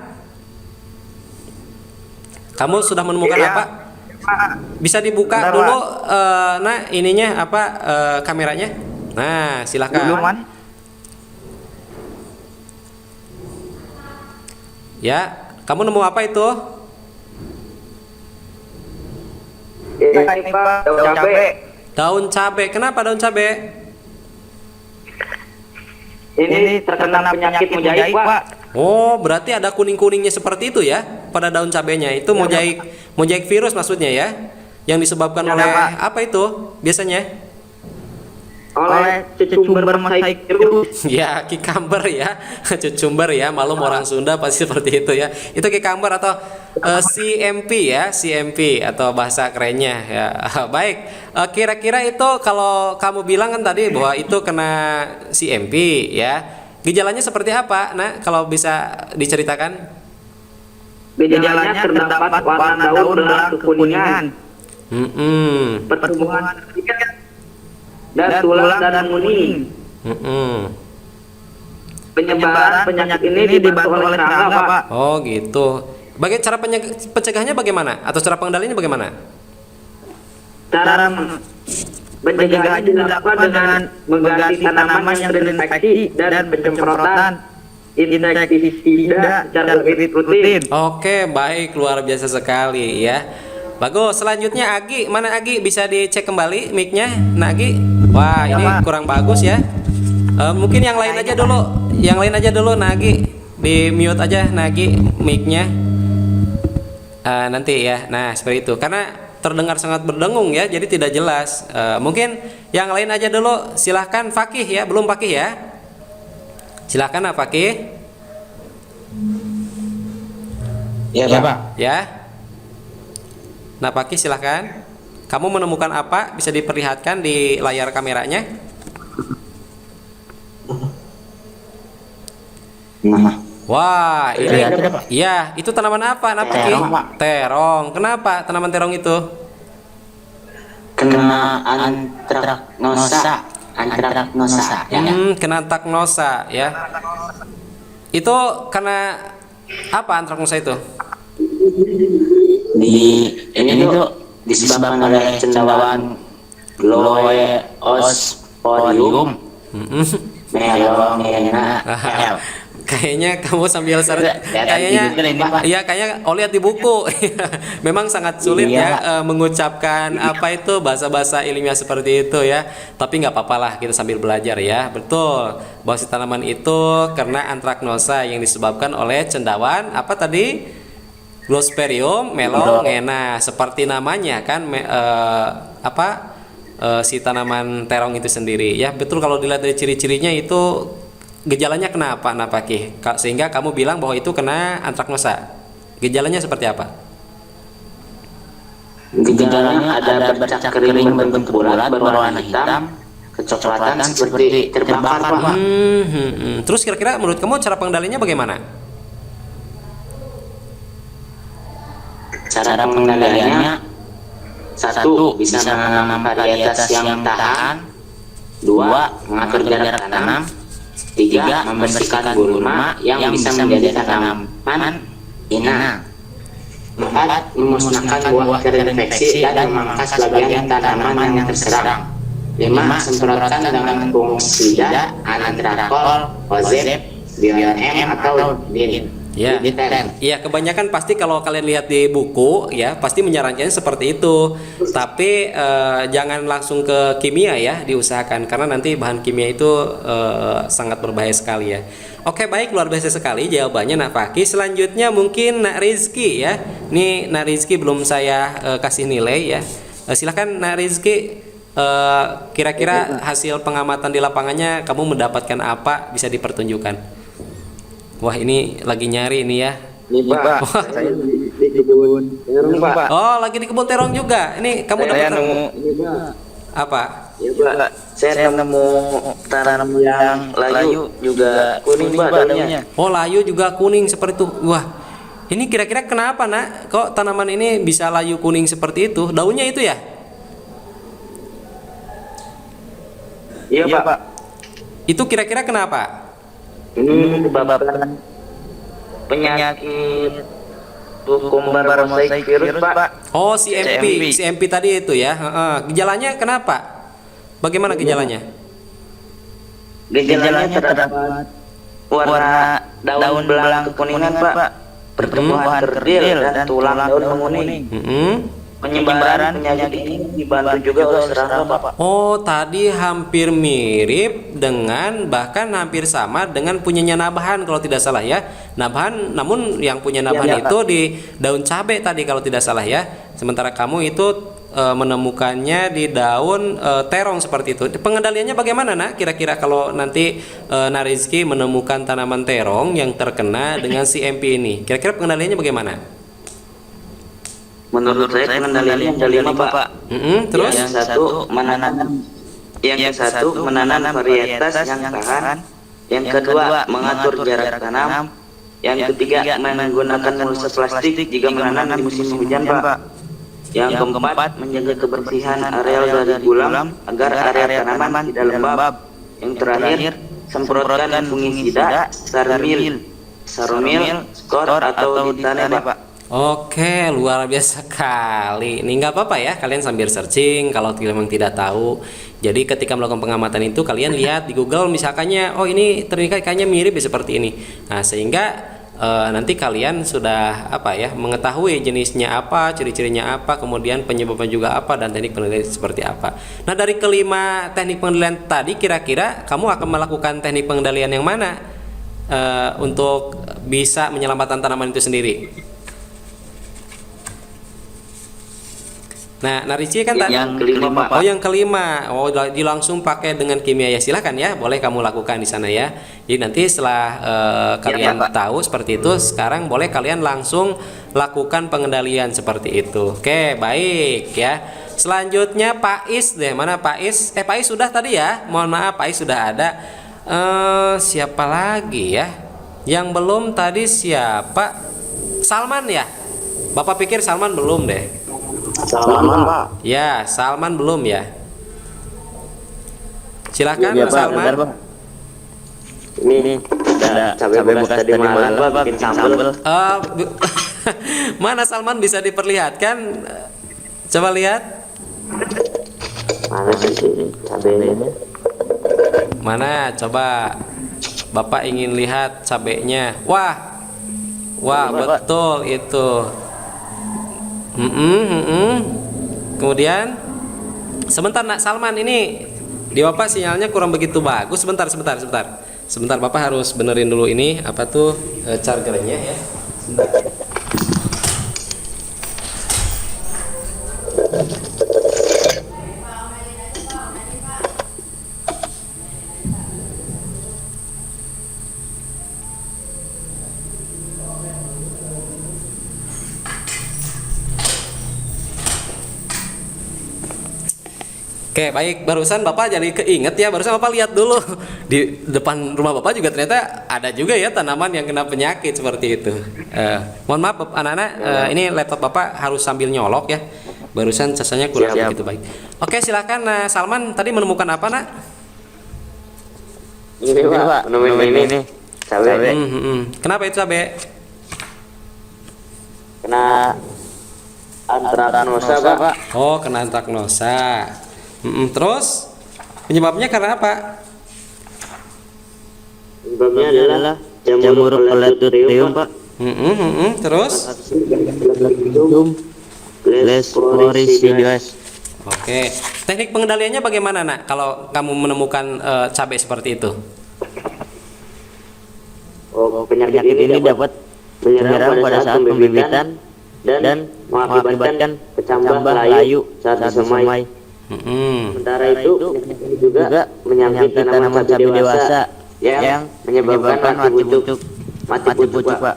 Kamu sudah menemukan apa? Bisa dibuka dulu ininya apa kameranya. Nah, silahkan. Ya, kamu nemu apa itu? Ini Pak, daun cabai. Daun cabai. Kenapa daun cabai? Ini terkena penyakit mujair Pak. Oh, berarti ada kuning-kuningnya seperti itu ya pada daun cabenya. Itu mozaik virus maksudnya ya. Yang disebabkan oleh apa itu biasanya? Oleh cucumber mosaik virus. Ya, kikamber ya. Cucumber ya, malum orang Sunda pasti seperti itu ya. Itu kikamber atau CMP ya, CMP atau bahasa kerennya ya. Baik. Kira-kira itu kalau kamu bilang kan tadi bahwa itu kena CMP ya. Gejalanya seperti apa? Nah, kalau bisa diceritakan. Gejalanya terdapat warna daun belang kekuningan, pertumbuhan dan tulang dan menguning. Penyebaran penyakit ini dibantu oleh serangga, Pak. Oh gitu. Cara pencegahannya bagaimana? Atau cara pengendaliannya bagaimana? Cara pencegahannya dilakukan dengan mengganti tanaman yang terinfeksi dan penyemprotan insektisida secara rutin. Oke, baik, luar biasa sekali ya. Bagus. Selanjutnya Agi, mana Agi? Bisa dicek kembali mic-nya, Nah Agi. Wah, ini kurang bagus ya. Mungkin yang lain aja dulu. Yang lain aja dulu, Nagi. Di mute aja Nagi mic-nya. Nanti ya. Nah, seperti itu. Karena terdengar sangat berdengung ya, jadi tidak jelas. Mungkin yang lain aja dulu. Silahkan Fakih ya, belum Fakih ya. Silahkan Fakih. Ya, Pak. Ya. Nah, Fakih silahkan. Kamu menemukan apa? Bisa diperlihatkan di layar kameranya. Nah, Wah, ini ada, Pak. iya, itu tanaman apa? Terong, Pak. Terong. Kenapa tanaman terong itu? kena antraknosa. Antraknosa. Ya. Kena antraknosa ya. Itu karena apa antraknosa itu? Ini tuh disebabkan oleh cendawan Gloeosporium melongena. Kayaknya kamu sambil kayaknya lihat di buku. Memang sangat sulit ya mengucapkan apa itu bahasa-bahasa ilmiah seperti itu ya. Tapi nggak apa-apa lah, kita sambil belajar ya. Betul, bahwa si tanaman itu karena antraknosa yang disebabkan oleh cendawan apa tadi? Gloeosporium melongena. Seperti namanya kan si tanaman terong itu sendiri ya. Betul, kalau dilihat dari ciri-cirinya itu gejalanya kenapa Napaki? Sehingga kamu bilang bahwa itu kena antraknosa. Gejalanya seperti apa? Gejalanya ada bercak kering berbentuk bulat berwarna hitam, kecoklatan seperti terbakar, Pak. Terus kira-kira menurut kamu cara pengendalinya bagaimana? Cara pengendaliannya, 1. Bisa menanam varietas yang tahan. 2. Mengatur jarak tanam. 3. Membersihkan gulma yang bisa menjadi tanaman inang. 4. Memusnahkan buah terinfeksi dan memangkas bagian tanaman yang terserang. 5. Semprotkan dengan fungisida, antrakol, ozep, BioM atau DIN. Ya, iya, kebanyakan pasti kalau kalian lihat di buku ya pasti menyarankannya seperti itu. Tapi jangan langsung ke kimia ya, diusahakan karena nanti bahan kimia itu sangat berbahaya sekali ya. Oke, baik, luar biasa sekali jawabannya Nak Fakih. Selanjutnya mungkin Nak Rizky ya. Nih Nak Rizky belum saya kasih nilai ya. Silahkan Nak Rizky. Kira-kira hasil pengamatan di lapangannya kamu mendapatkan apa, bisa dipertunjukkan? Wah, ini lagi nyari ini ya. Ini Pak, saya di kebun terong Pak. Oh, lagi di kebun terong juga. Ini kamu dapat apa? Ya Pak, saya nemu tanaman yang layu juga kuning Pak daunnya. Oh, layu juga kuning seperti itu. Wah, ini kira-kira kenapa Nak? Kok tanaman ini bisa layu kuning seperti itu? Daunnya itu ya? Iya Pak. Itu kira-kira kenapa? Ini disebabkan penyakit cucumber mosaik virus Pak. Oh, CMP tadi itu ya. Gejalanya kenapa? Bagaimana gejalanya? Gejalanya terdapat warna daun belang kekuningan Pak, pertumbuhan kerdil dan tulang daun menguning. penyebaran penyakit ini dibantu juga oleh serangga, Pak. Oh, tadi hampir mirip dengan, bahkan hampir sama dengan punyanya Nabhan kalau tidak salah ya. Nabhan, namun yang punya Nabhan itu di daun cabai tadi kalau tidak salah ya. Sementara kamu itu menemukannya di daun terong seperti itu. Pengendaliannya bagaimana, Nak? Kira-kira kalau nanti Narizki menemukan tanaman terong yang terkena dengan CMP ini, kira-kira pengendaliannya bagaimana? Menurut saya pengendaliannya ada 5, Pak. Terus? Yang satu menanam varietas yang tahan. Yang kedua mengatur jarak tanam. Yang ketiga menggunakan mulsa plastik jika menanam di musim hujan, Pak. Yang keempat menjaga kebersihan areal dari gulam agar area tanaman tidak lembab. Yang terakhir semprotkan fungisida, sarmil, skor atau ditane, Pak. Oke, luar biasa sekali. Ini nggak apa-apa ya, kalian sambil searching kalau memang tidak tahu. Jadi ketika melakukan pengamatan itu kalian lihat di Google misalkannya, oh ini ternyata kayaknya mirip seperti ini. Nah, sehingga nanti kalian sudah mengetahui jenisnya apa, ciri-cirinya apa, kemudian penyebabnya juga apa, dan teknik pengendalian seperti apa. Nah, dari kelima teknik pengendalian tadi, kira-kira kamu akan melakukan teknik pengendalian yang mana untuk bisa menyelamatkan tanaman itu sendiri? Nah, Narici kan tadi yang kelima, Pak. Oh, yang kelima. Oh, langsung pakai dengan kimia ya. Silakan ya, boleh kamu lakukan di sana ya. Jadi nanti setelah kalian tahu seperti itu, sekarang boleh kalian langsung lakukan pengendalian seperti itu. Oke, baik ya. Selanjutnya Pak Is deh. Mana Pak Is? Pak Is sudah tadi ya. Mohon maaf, Pak Is sudah ada. Siapa lagi ya? Yang belum tadi siapa? Salman ya? Bapak pikir Salman belum deh. Salman, Pak. Ya, Salman belum ya. Silakan Mas Salman. Ini ada cabai bekas tadi malam, Pak, bikin sambal. Mana Salman, bisa diperlihatkan? Coba lihat. Mana sih cabainya? Mana? Coba. Bapak ingin lihat cabainya. Wah, betul itu. Kemudian sebentar Nak Salman, ini di Bapak sinyalnya kurang begitu bagus. Sebentar Bapak harus benerin dulu ini apa tuh chargernya ya. Sebentar. Oke, baik. Barusan Bapak jadi keinget ya. Barusan Bapak lihat dulu di depan rumah Bapak juga ternyata ada juga ya tanaman yang kena penyakit seperti itu. Mohon maaf anak-anak, ini laptop Bapak harus sambil nyolok ya. Barusan cacanya kurang begitu baik. Oke, silakan Salman, tadi menemukan apa, Nak? Ini, Pak, menemukan ini cabai. Kenapa itu cabai? Kena antraknosa, Pak. Oh, kena antraknosa. Terus penyebabnya karena apa? Penyebabnya adalah jamur Phalaenopterium, Pak. Terus? Oke. Teknik pengendaliannya bagaimana, Nak? Kalau kamu menemukan cabai seperti itu? Penyakit ini dapat menyerang pada saat pembibitan dan mengakibatkan kecambah layu saat disemai. Sementara itu juga menyangkut tanaman cabai dewasa yang menyebabkan mati pucuk, Pak.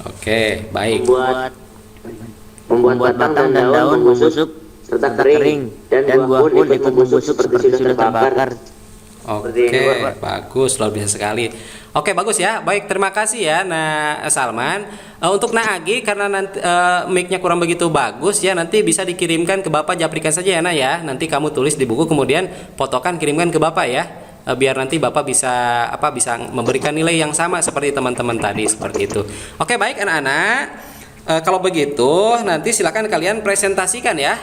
Oke, baik. Membuat batang dan daun membusuk serta kering dan buah pun ikut membusuk seperti sudah terbakar. Oke, bagus, luar biasa sekali. Oke, bagus ya. Baik, terima kasih ya Nah Salman. Untuk Nah Agi, karena nanti mic-nya kurang begitu bagus ya, nanti bisa dikirimkan ke Bapak, japrikan saja ya Nah ya. Nanti kamu tulis di buku, kemudian fotokan, kirimkan ke Bapak ya. Biar nanti Bapak bisa bisa memberikan nilai yang sama seperti teman-teman tadi seperti itu. Oke, baik anak-anak. Kalau begitu nanti silakan kalian presentasikan ya.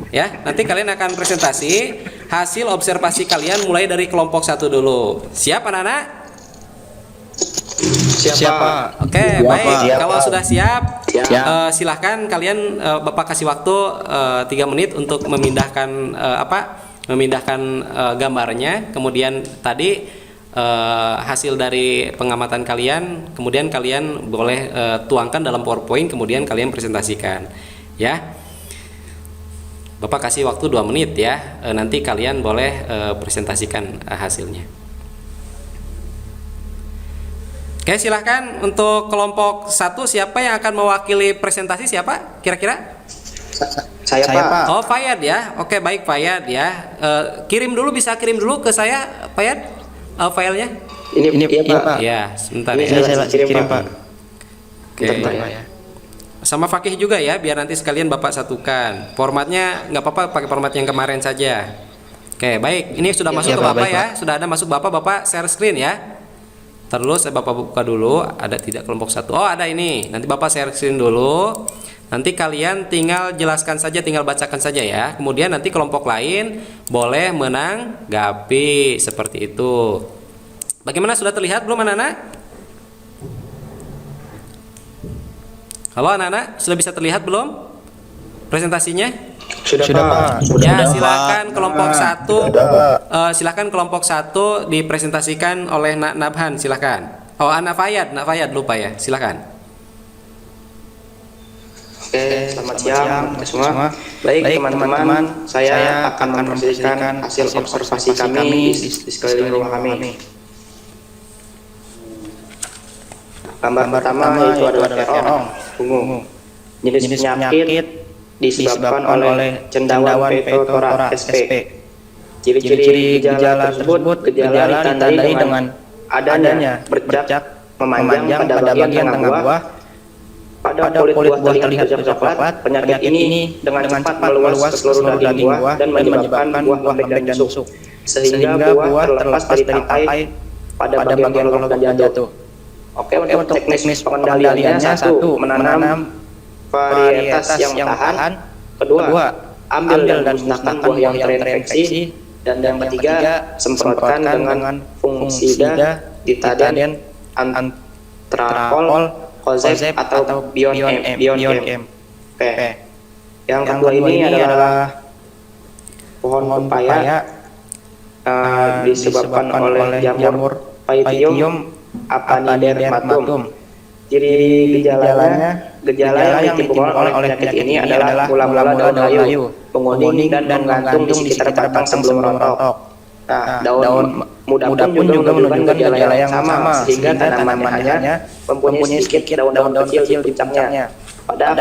Ya, nanti kalian akan presentasi hasil observasi kalian mulai dari kelompok 1 dulu. Siap anak-anak? Siapa? Oke, baik. Kalau sudah siap, Silahkan kalian, Bapak kasih waktu 3 menit untuk memindahkan memindahkan gambarnya. Kemudian tadi hasil dari pengamatan kalian, kemudian kalian boleh tuangkan dalam PowerPoint, kemudian kalian presentasikan, ya. Bapak kasih waktu 2 menit ya. Nanti kalian boleh presentasikan hasilnya. Oke, silahkan untuk kelompok 1, siapa yang akan mewakili presentasi, siapa kira-kira? Saya Pak. Oh, Fayad ya. Oke, baik Fayad ya. Kirim dulu, bisa kirim dulu ke saya Fayad filenya. Ini Pak. Ya, sebentar Ini ya. saya kirim Pak. Oke. Sama Fakih juga ya, biar nanti sekalian Bapak satukan. Formatnya nggak apa-apa, pakai format yang kemarin saja. Oke, baik. Ini sudah masuk ke Bapak baik, ya. Sudah ada masuk Bapak share screen ya. Terus Bapak buka dulu, ada tidak kelompok 1. Oh, ada ini. Nanti Bapak share screen dulu. Nanti kalian tinggal jelaskan saja, tinggal bacakan saja ya. Kemudian nanti kelompok lain boleh menanggapi seperti itu. Bagaimana, sudah terlihat belum anak-anak? Halo anak-anak, sudah bisa terlihat belum presentasinya? Sudah Pak. Ya, silakan kelompok 1. Silakan kelompok 1 dipresentasikan oleh Nak Nabhan, silakan. Oh, Nak Fayad lupa ya, silakan. Oke, selamat siang semua. Baik teman-teman, saya akan mempresentasikan hasil observasi kami di sekeliling rumah kami. Gambar pertama yaitu adalah terong ungu. Jenis penyakit disebabkan oleh cendawan Phytophthora sp. Ciri-ciri gejala tersebut, gejala ditandai dengan adanya bercak memanjang pada bagian tengah buah. Pada kulit buah terlihat coklat. Penyakit ini dengan cepat meluas ke seluruh daging buah dan menyebabkan buah lembek dan busuk, sehingga buah terlepas dari tangkai pada bagian kelompok dan jatuh. Oke, untuk teknis pengendaliannya, 1. Menanam varietas yang tahan. Kedua, ambil dan musnahkan buah yang terinfeksi. Dan yang ketiga, semprotkan dengan fungisida, ditadin, antrakol, kozeb atau bion M. Oke. Yang kedua ini adalah pohon pepaya disebabkan oleh jamur Pythium apanidermatum. Ciri gejalanya yang ditimbulkan oleh penyakit ini adalah mula-mula daun layu, menguning dan menggantung di sekitar batang sebelum rontok. Nah, daun muda pun juga menunjukkan gejala yang sama, sehingga tanaman hanya mempunyai sedikit daun-daun kecil di puncaknya. Pada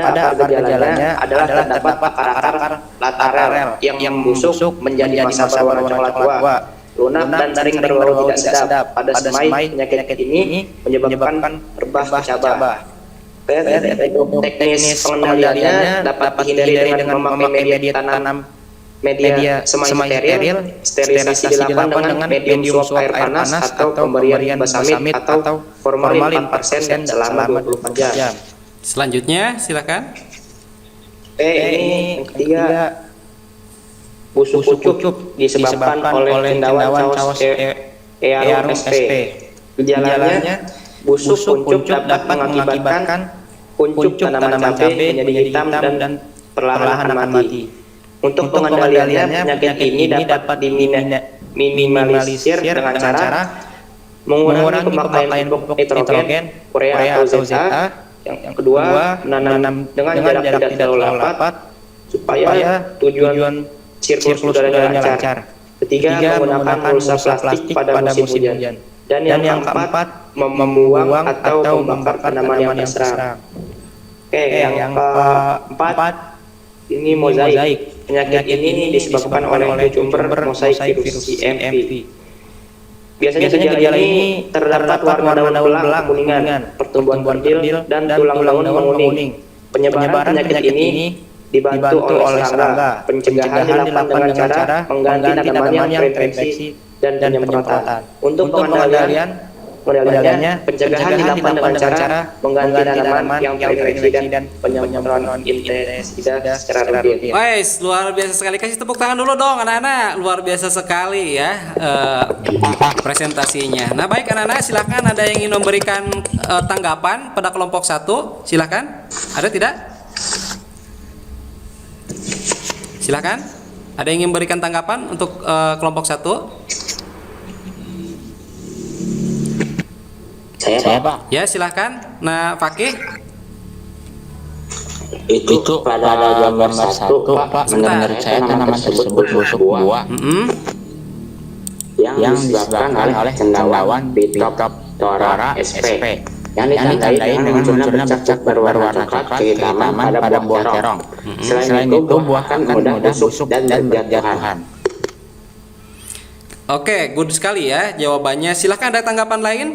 akar gejalanya adalah terdapat akar lateral yang busuk menjadi massa berwarna coklat tua, lunak dan sering berbau tidak sedap. Pada semai, penyakit ini menyebabkan rebah cabah. Teknis pengendaliannya dapat dihindari dengan memakai media tanam media semai steril, sterilisasi dilakukan dengan medium suap air panas atau pemberian basamid atau formalin 4% selama 24 jam. Selanjutnya silakan. Ini yang ketiga, busuk kucup disebabkan oleh cendawan caos earum sp. Gejalanya, busuk kuncup dapat mengakibatkan kuncup tanaman cabai menjadi hitam dan perlahan mati. Untuk pengendaliannya, penyakit ini dapat diminimalisir dengan cara mengurangi pemakaian pupuk nitrogen, urea atau ZA. Yang kedua, menanam dengan jarak tidak terlalu rapat supaya tujuan sirkulasi udaranya lancar. Ketiga, menggunakan mulsa plastik pada musim hujan. Dan yang keempat, membuang atau membakar tanaman yang terserang. Oke, yang keempat, ini mozaik. Penyakit ini disebabkan oleh cucumber mosaik virus CMV. Biasanya gejala ini terdapat warna daun belang kekuningan, pertumbuhan kerdil, dan tulang daun menguning. Penyebaran penyakit ini dibantu oleh serangga. Pencegahan dilakukan dengan cara mengganti tanaman yang terinfeksi dan penyemprotan. Untuk pengendalian, Modalnya pencegahan dilakukan dengan cara mengganti tanaman yang terinfeksi dan penyemprotan insektisida secara rutin. Wes, luar biasa sekali. Kasih tepuk tangan dulu dong anak-anak. Luar biasa sekali ya presentasinya. Nah, baik anak-anak, silakan ada yang ingin memberikan tanggapan pada kelompok 1? Silakan. Ada tidak? Silakan. Ada yang ingin memberikan tanggapan untuk kelompok 1? Saya Pak. Ya, silakan. Nah, Fakih. Itu pada gambar 1 Pak, menurut saya tanaman tersebut busuk buah yang disebabkan oleh cendawan Phytophthora sp yang ditandai dengan munculnya bercak berwarna coklat kehitaman pada buah terong. Selain itu, buah akan mudah busuk dan berjatuhan. Oke, good sekali ya jawabannya. Silakan, ada tanggapan lain?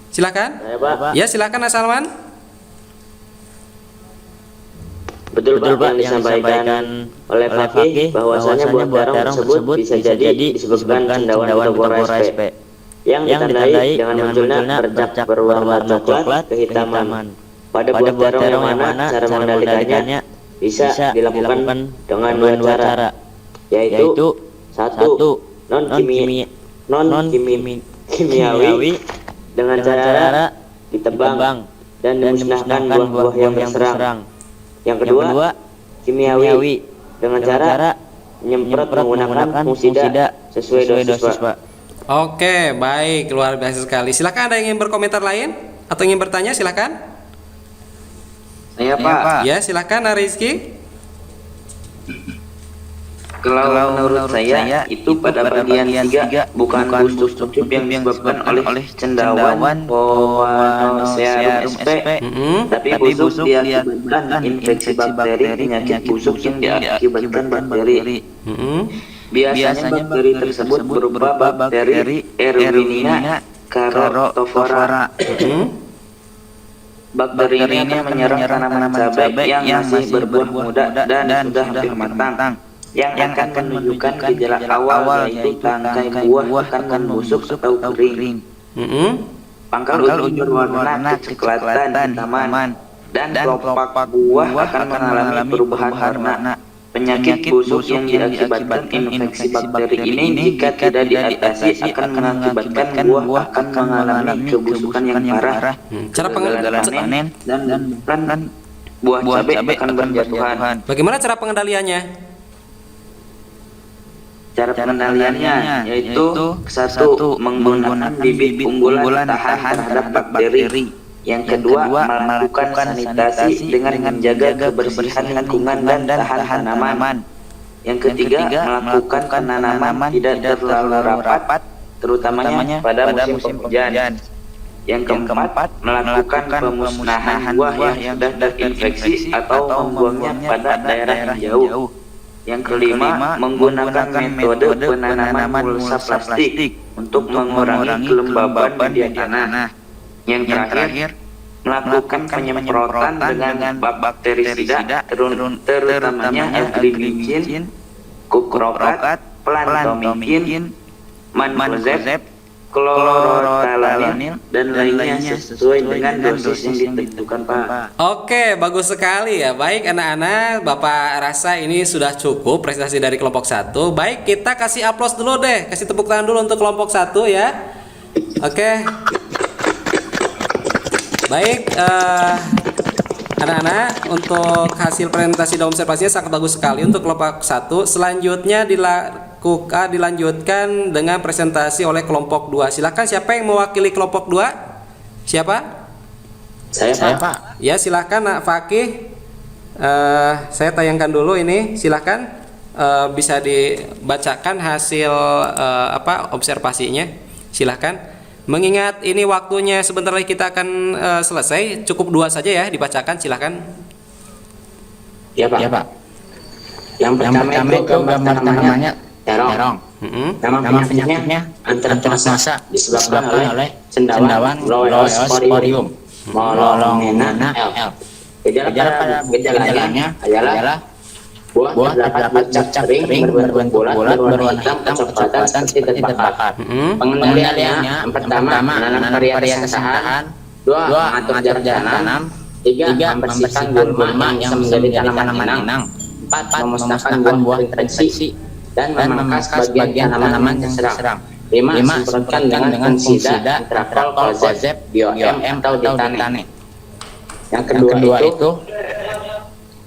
Silakan. Ya, silakan Mas Salman. Betul Pak, yang disampaikan oleh Fakih bahwasanya buah terong tersebut bisa jadi disebabkan cendawan Phytophthora sp yang ditandai dengan munculnya bercak berwarna coklat kehitaman pada buah terong yang mana cara mengendalikannya bisa dilakukan dengan dua cara, yaitu satu non kimiawi dengan cara ditebang dan memusnahkan buah-buah yang berserang. Yang kedua, kimiawi dengan cara menyemprot menggunakan fungisida sesuai dosis, Pak. Oke, baik, luar biasa sekali. Silakan, ada yang ingin berkomentar lain atau ingin bertanya, silakan. Saya Pak. Ya, silakan Rizky. Kalau menurut saya itu pada bagian 3 bukan busuk cucup yang disebabkan oleh cendawan Poanocearum sp, tapi busuk diakibatkan infeksi bakteri penyakit busuk yang diakibatkan bakteri. Biasanya bakteri tersebut berupa bakteri Erwinia carotophora. Bakteri ini menyerang tanaman cabai yang masih berbuah muda dan sudah hampir matang, yang akan menunjukkan gejala awal yaitu tangkai buah akan membusuk atau kering. Pangkal ujung berwarna kecoklatan taman dan kelopak buah akan mengalami perubahan warna. Penyakit busuk yang diakibatkan infeksi bakteri ini jika tidak diatasi akan mengakibatkan buah akan mengalami kebusukan yang parah. Cara panen dan buah cabai akan berjatuhan. Bagaimana cara pengendaliannya? Cara pengendaliannya yaitu satu, menggunakan bibit unggulan tahan terhadap bakteri. Yang kedua, melakukan sanitasi dengan menjaga kebersihan lingkungan dan tahan tanaman. Yang ketiga, melakukan penanaman tidak terlalu rapat, terutamanya pada musim penghujan. Yang keempat, melakukan pemusnahan buah yang sudah terinfeksi atau membuangnya pada daerah yang jauh. Yang kelima, menggunakan metode penanaman mulsa plastik untuk mengurangi kelembaban media tanah. Yang terakhir, melakukan penyemprotan dengan bakterisida terutamanya agriglicin, kuprokat, plantomikin, mankozeb, klorothalonil dan lainnya sesuai dengan dosis yang ditentukan, Pak. Oke, bagus sekali ya. Baik anak-anak, Bapak rasa ini sudah cukup presentasi dari kelompok 1. Baik, kita kasih aplaus dulu deh. Kasih tepuk tangan dulu untuk kelompok 1 ya. Oke. Baik, anak-anak, untuk hasil presentasi dan observasinya sangat bagus sekali untuk kelompok 1. Selanjutnya dilanjutkan dengan presentasi oleh kelompok 2. Silakan, siapa yang mewakili kelompok 2? Siapa? Saya Pak. Ya, silakan Nak Fakih. Saya tayangkan dulu ini. Silakan, bisa dibacakan hasil observasinya. Silakan. Mengingat ini waktunya sebentar lagi kita akan selesai, cukup 2 saja ya dibacakan, silakan. Ya Pak. Yang pertama itu gambar tanamannya terong. Nama penyakitnya antracnosa disebabkan oleh cendawan Loeosporium molongena L. Gejalanya adalah Buah terdapat bercak kering berbentuk bulat berwarna hitam kecoklatan seperti terbakar. Pengendaliannya yang pertama menanam varietas tahan, 2 mengatur jarak tanam, 3 membersihkan gulma yang menjadi tanaman inang, 4 memusnahkan buah terinfeksi dan memangkas bagian tanaman yang diserang, 5 semprotkan dengan fungisida, antrakol, kozeb, biom atau ditane. Yang kedua itu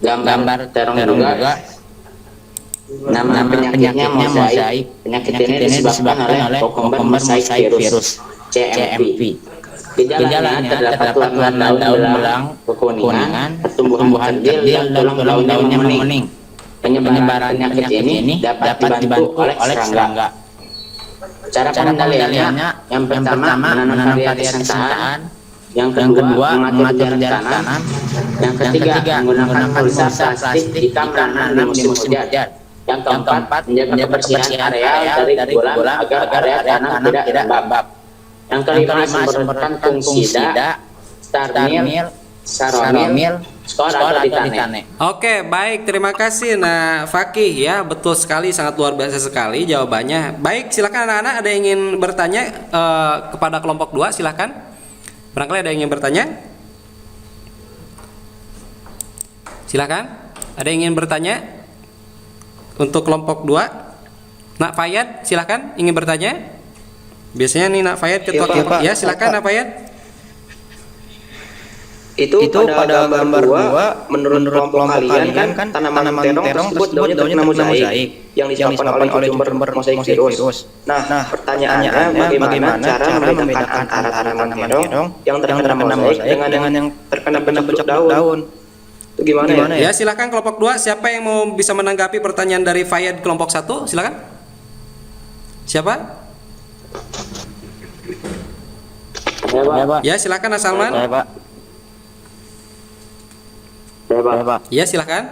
gambar terong juga. Nama penyakitnya mozaik. Penyakit ini disebabkan oleh kokomber mozaik virus CMV. Gejalanya terdapat warna daun belang kekuningan, pertumbuhan kecil dan tulang daunnya menguning. Penyebaran penyakit ini dapat dibantu oleh serangga. Cara pengendaliannya yang pertama menanam varietas tahan, yang kedua mengatur jarak tanam, yang ketiga menggunakan polisa plastik jika menanam di musim hujan, yang keempat menjaga kebersihan area dari bola agar area tanam tidak lembab, yang kelima semprotkan fungisida, starmil, saromil, skor atau ditane. Oke, baik, terima kasih Nah Fakih ya, betul sekali, sangat luar biasa sekali jawabannya. Baik, silakan anak-anak, ada yang ingin bertanya kepada kelompok 2, silakan. Barangkali ada yang ingin bertanya? Silakan. Ada yang ingin bertanya untuk kelompok 2? Nak Fayad, silakan ingin bertanya. Biasanya nih Nak Fayad ketua kelompok. Ya, silakan Nak Fayad. Itu pada gambar 2 menurut kelompok kalian kan tanaman terong tersebut daunnya terkena mozaik yang disebabkan oleh sumber mozaik virus. Nah, pertanyaannya bagaimana cara membedakan antara tanaman terong yang terkena mozaik dengan yang terkena bercak daun? Itu gimana ya? Ya, silakan kelompok 2. Siapa yang mau bisa menanggapi pertanyaan dari Fayad kelompok 1? Silakan. Siapa? Ya, silakan Mas Salman. Ya, silakan.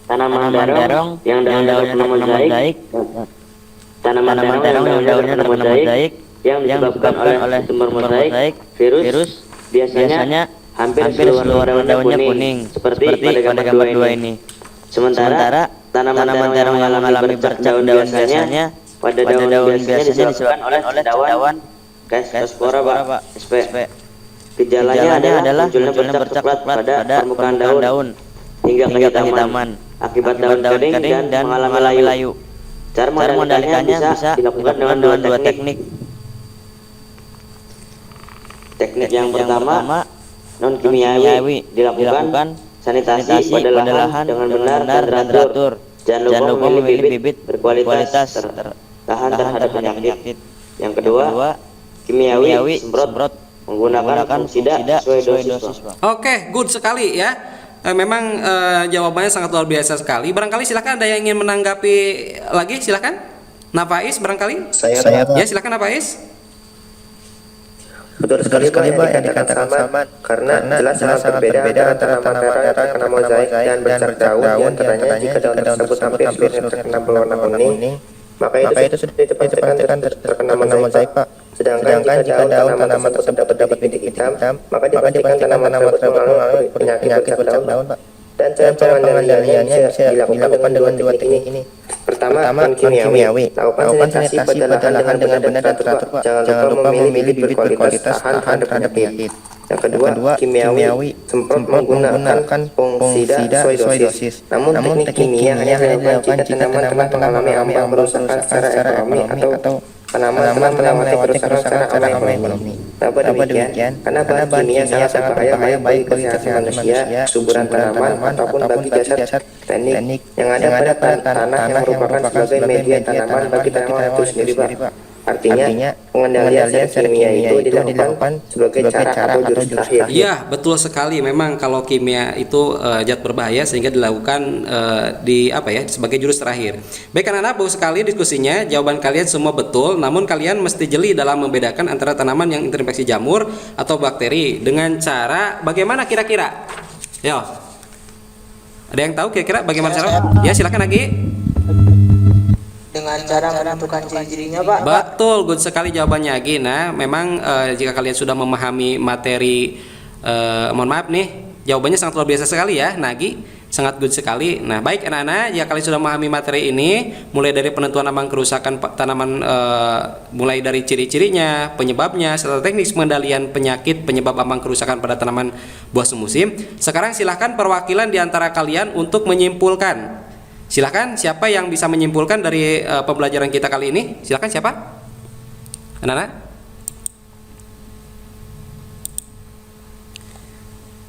Tanaman terong yang daunnya terkena mozaik, tanaman terong yang daunnya terkena mozaik yang disebabkan oleh sumber mozaik virus biasanya hampir seluruh daunnya kuning seperti pada gambar 2 ini. Sementara tanaman terong yang mengalami bercak daun biasanya pada daun biasanya disebabkan oleh daun Gastrospora Pak, SP. Gejalanya adalah munculnya bercak coklat pada permukaan daun hingga kehitaman akibat daun kering dan mengalami layu. Cara mengendalikannya bisa dilakukan dengan 2 teknik. Teknik yang pertama non kimiawi dilakukan sanitasi pada lahan dengan benar dan teratur. Jangan lupa memilih bibit berkualitas tahan terhadap penyakit. Yang kedua kimiawi semprot menggunakan fungisida sesuai dosis. Oke, good sekali ya. Memang jawabannya sangat luar biasa sekali. Barangkali silakan ada yang ingin menanggapi lagi, silakan. Nafais barangkali. Saya Ya, silakan Nafais. Betul sekali Pak yang dikatakan Salman, karena jelas sangat berbeda antara tanaman terong yang terkena mozaik dan bercak daun. Di antaranya jika daun tersebut hampir seluruhnya terkena berwarna kuning, maka itu sudah dipastikan terkena mozaik Pak. Sedangkan jika daun tanaman tersebut dapat bintik hitam, maka dipastikan tanaman tersebut mengalami penyakit bercak daun Pak. Dan cara pengendaliannya bisa dilakukan dengan 2 teknik ini. Pertama, kimiawi. Lakukan sanitasi pada lahan dengan benar dan teratur Pak. Jangan lupa memilih bibit berkualitas tahan terhadap penyakit. Yang kedua, kimiawi. Semprot menggunakan fungisida sesuai dosis. Namun teknik kimia hanya dilakukan jika tanaman mengalami ambang kerusakan secara ekonomi atau tanaman melewati kerusakan secara ekonomi. Tanpa demikian, karena bahan kimia sangat berbahaya baik bagi kesehatan manusia, kesuburan tanaman, ataupun bagi jasad teknik yang ada pada tanah yang merupakan sebagai media tanaman bagi tanaman itu sendiri Pak. Artinya, pengendalian secara kimia itu dilakukan sebagai cara atau jurus terakhir. Iya, betul sekali. Memang kalau kimia itu zat berbahaya sehingga dilakukan sebagai jurus terakhir. Baik anak-anak, bagus sekali diskusinya. Jawaban kalian semua betul, namun kalian mesti jeli dalam membedakan antara tanaman yang terinfeksi jamur atau bakteri dengan cara bagaimana kira-kira? Yo. Ada yang tahu kira-kira bagaimana cara? Ya, silakan Agi. Dengan cara menentukan ciri-cirinya Pak. Betul, good sekali jawabannya Agi. Nah, memang jika kalian sudah memahami materi, mohon maaf nih, jawabannya sangat luar biasa sekali ya, Nagi, sangat good sekali. Nah, baik anak-anak, ya kalian sudah memahami materi ini, mulai dari penentuan ambang kerusakan tanaman, mulai dari ciri-cirinya, penyebabnya, serta teknik pengendalian penyakit penyebab ambang kerusakan pada tanaman buah semusim. Sekarang silahkan perwakilan di antara kalian untuk menyimpulkan. Silahkan, siapa yang bisa menyimpulkan dari pembelajaran kita kali ini? Silahkan, siapa? Anak-anak?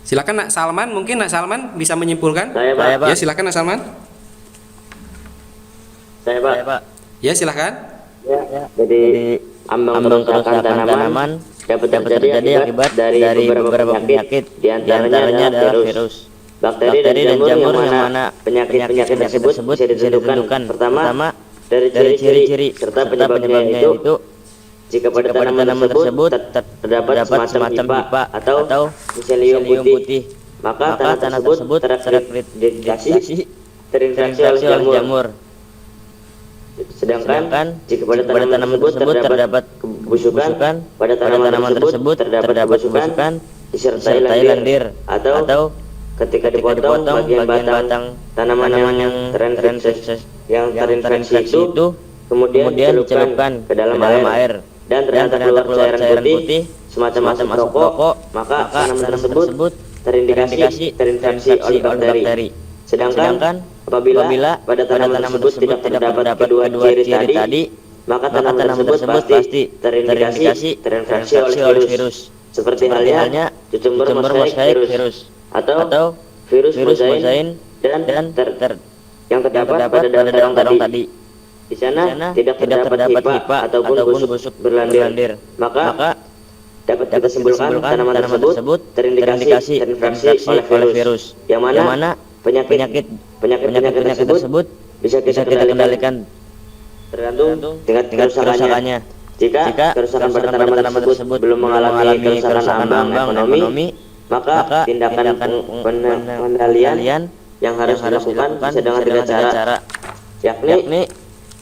Silakan Nak Salman, mungkin Nak Salman bisa menyimpulkan? Saya, Pak. Ya, silakan Nak Salman. Saya, Pak. Ya, silakan. Jadi ambang kerusakan tanaman dapat terjadi akibat dari beberapa penyakit, di antaranya adalah virus, bakteri dan jamur yang mana penyakit-penyakit tersebut bisa ditentukan pertama dari ciri-ciri serta penyebabnya itu. Jika pada tanaman tersebut terdapat semacam hipa atau miselium putih, maka tanaman tersebut terinfeksi oleh jamur. Sedangkan jika pada tanaman tersebut terdapat kebusukan, pada tanaman tersebut terdapat kebusukan disertai lendir atau ketika dipotong bagian batang tanaman yang terinfeksi itu kemudian dicelupkan ke dalam air dan ternyata keluar cairan putih semacam asap rokok, maka tanaman tersebut terinfeksi oleh bakteri. Sedangkan apabila pada tanaman tersebut tidak terdapat kedua ciri tadi, maka tanaman tersebut pasti terinfeksi oleh virus. Seperti halnya cucumber mosaik virus atau virus mosain dan yang terdapat pada daun tadi. Di sana tidak terdapat hipa ataupun busuk berlendir. Maka dapat kita simpulkan tanaman tersebut terindikasi terinfeksi oleh virus. Yang mana penyakit tersebut bisa kita kendalikan tergantung tingkat kerusakannya. Jika kerusakan pada tanaman tersebut belum mengalami kerusakan ambang ekonomi, maka tindakan pengendalian yang harus dilakukan bisa dengan 3 cara, yakni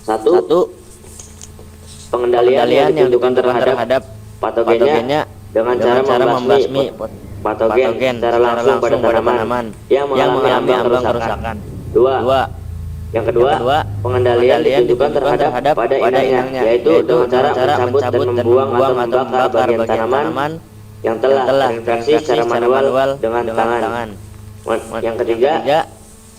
1. Pengendalian yang ditentukan terhadap patogennya dengan cara membasmi patogen secara langsung pada tanaman yang mengalami ambang kerusakan. 2. Yang kedua, pengendalian ditentukan terhadap pada inangnya, yaitu dengan cara mencabut dan membuang atau membakar bagian tanaman yang telah terinfeksi secara manual dengan tangan. Yang ketiga,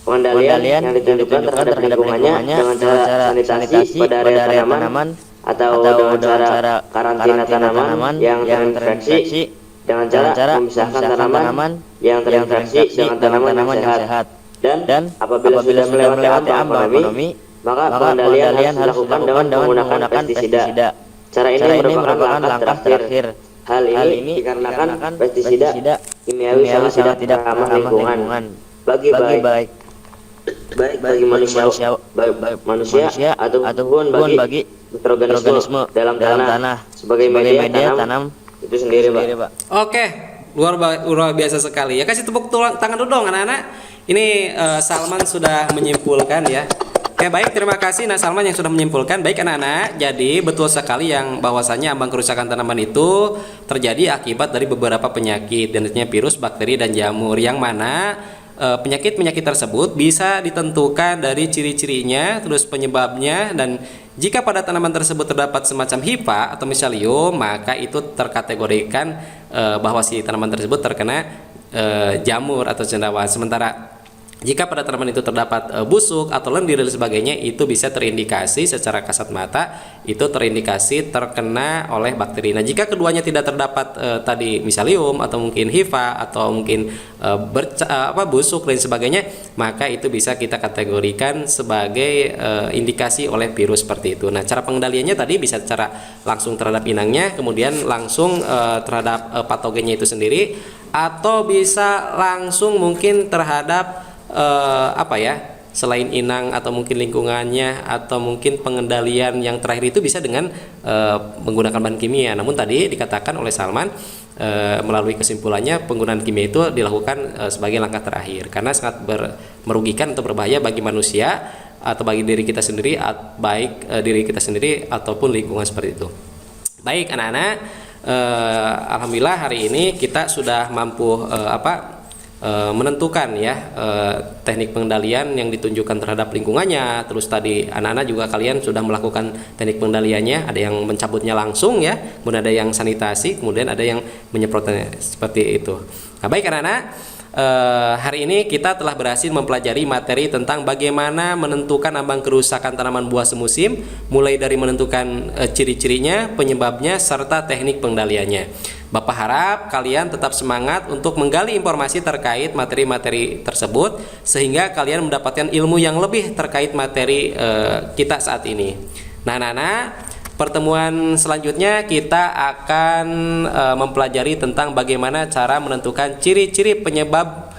pengendalian yang ditentukan terhadap lingkungannya dengan cara sanitasi pada area tanaman atau dengan cara karantina tanaman yang terinfeksi dengan cara memisahkan tanaman yang terinfeksi dengan tanaman yang sehat. Dan apabila sudah melewati ambang ekonomi, maka pengendalian harus dilakukan dengan menggunakan pestisida. Cara ini merupakan langkah terakhir. Hal ini dikarenakan pestisida kimiawi sangat tidak ramah lingkungan bagi manusia ataupun bagi mikroorganisme dalam tanah sebagai media tanam itu sendiri, Pak. Oke, luar biasa sekali ya. Kasih tepuk tangan dulu dong anak-anak. Ini Salman sudah menyimpulkan ya. Oke, baik, terima kasih Nah Salman yang sudah menyimpulkan. Baik anak-anak, jadi betul sekali yang bahwasannya ambang kerusakan tanaman itu terjadi akibat dari beberapa penyakit, dan tentunya virus, bakteri, dan jamur, yang mana penyakit-penyakit tersebut bisa ditentukan dari ciri-cirinya, terus penyebabnya, dan jika pada tanaman tersebut terdapat semacam hipa atau miselium, maka itu terkategorikan bahwa si tanaman tersebut terkena jamur atau cendawan. Sementara jika pada tanaman itu terdapat busuk atau lendir dan sebagainya, itu bisa terindikasi secara kasat mata itu terindikasi terkena oleh bakteri. Nah, jika keduanya tidak terdapat tadi miselium atau mungkin hifa atau mungkin busuk dan sebagainya, maka itu bisa kita kategorikan sebagai indikasi oleh virus seperti itu. Nah, cara pengendaliannya tadi bisa secara langsung terhadap inangnya, kemudian langsung terhadap patogennya itu sendiri, atau bisa langsung mungkin terhadap selain inang atau mungkin lingkungannya, atau mungkin pengendalian yang terakhir itu bisa dengan menggunakan bahan kimia. Namun tadi dikatakan oleh Salman melalui kesimpulannya penggunaan kimia itu dilakukan sebagai langkah terakhir karena sangat merugikan atau berbahaya bagi manusia atau bagi diri kita sendiri, baik diri kita sendiri ataupun lingkungan seperti itu. Baik anak-anak, alhamdulillah hari ini kita sudah mampu menentukan ya teknik pengendalian yang ditunjukkan terhadap lingkungannya. Terus tadi anak-anak juga kalian sudah melakukan teknik pengendaliannya, ada yang mencabutnya langsung ya, kemudian ada yang sanitasi, kemudian ada yang menyemprotnya seperti itu. Nah, baik anak-anak, hari ini kita telah berhasil mempelajari materi tentang bagaimana menentukan ambang kerusakan tanaman buah semusim, mulai dari menentukan ciri-cirinya, penyebabnya, serta teknik pengendaliannya. Bapak harap kalian tetap semangat untuk menggali informasi terkait materi-materi tersebut sehingga kalian mendapatkan ilmu yang lebih terkait materi kita saat ini. Nah, anak-anak, pertemuan selanjutnya kita akan mempelajari tentang bagaimana cara menentukan ciri-ciri penyebab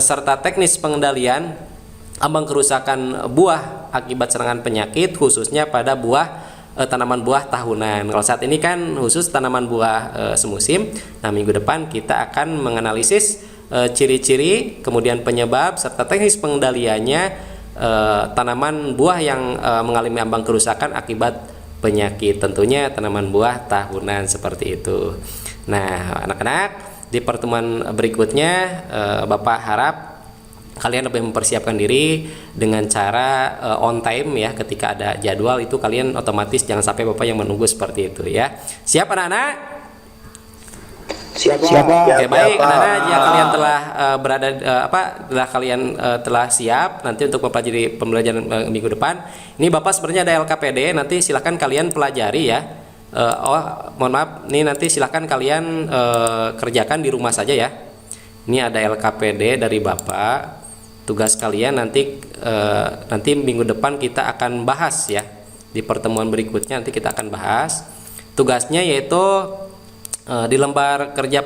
serta teknis pengendalian ambang kerusakan buah akibat serangan penyakit, khususnya pada tanaman buah tahunan. Kalau saat ini kan khusus tanaman buah semusim. Nah, minggu depan kita akan menganalisis ciri-ciri, kemudian penyebab serta teknis pengendaliannya tanaman buah yang mengalami ambang kerusakan akibat penyakit, tentunya tanaman buah tahunan seperti itu. Nah, anak-anak, di pertemuan berikutnya Bapak harap kalian lebih mempersiapkan diri dengan cara on time ya, ketika ada jadwal itu kalian otomatis jangan sampai Bapak yang menunggu seperti itu ya. Siap anak-anak? Siap. Oke, baik anak-anak, jika kalian telah telah siap nanti untuk mempelajari pembelajaran minggu depan. Ini Bapak sebenarnya ada LKPD, nanti silahkan kalian pelajari ya. Mohon maaf, ini nanti silahkan kalian kerjakan di rumah saja ya. Ini ada LKPD dari Bapak. Tugas kalian nanti minggu depan kita akan bahas ya. Di pertemuan berikutnya nanti kita akan bahas. Tugasnya yaitu di lembar kerja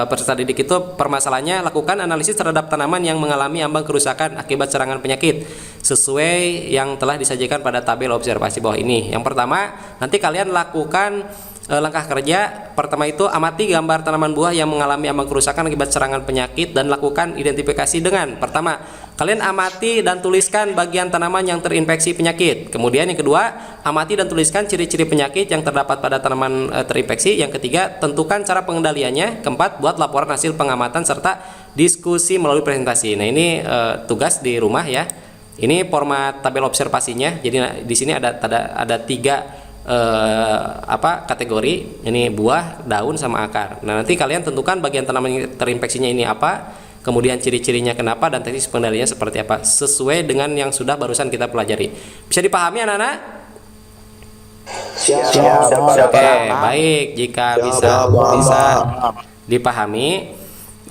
peserta didik itu permasalahannya lakukan analisis terhadap tanaman yang mengalami ambang kerusakan akibat serangan penyakit sesuai yang telah disajikan pada tabel observasi bawah ini. Yang pertama, nanti kalian lakukan langkah kerja pertama itu amati gambar tanaman buah yang mengalami ambang kerusakan akibat serangan penyakit dan lakukan identifikasi dengan pertama, kalian amati dan tuliskan bagian tanaman yang terinfeksi penyakit. Kemudian yang kedua, amati dan tuliskan ciri-ciri penyakit yang terdapat pada tanaman terinfeksi. Yang ketiga, tentukan cara pengendaliannya. Keempat, buat laporan hasil pengamatan serta diskusi melalui presentasi. Nah, ini tugas di rumah ya. Ini format tabel observasinya. Jadi di sini ada tiga kategori, ini buah, daun, sama akar. Nah, nanti kalian tentukan bagian tanaman terinfeksinya ini apa, kemudian ciri-cirinya kenapa, dan teknis pengendaliannya seperti apa sesuai dengan yang sudah barusan kita pelajari. Bisa dipahami anak-anak? Siap. Oke, baik, jika bisa dipahami.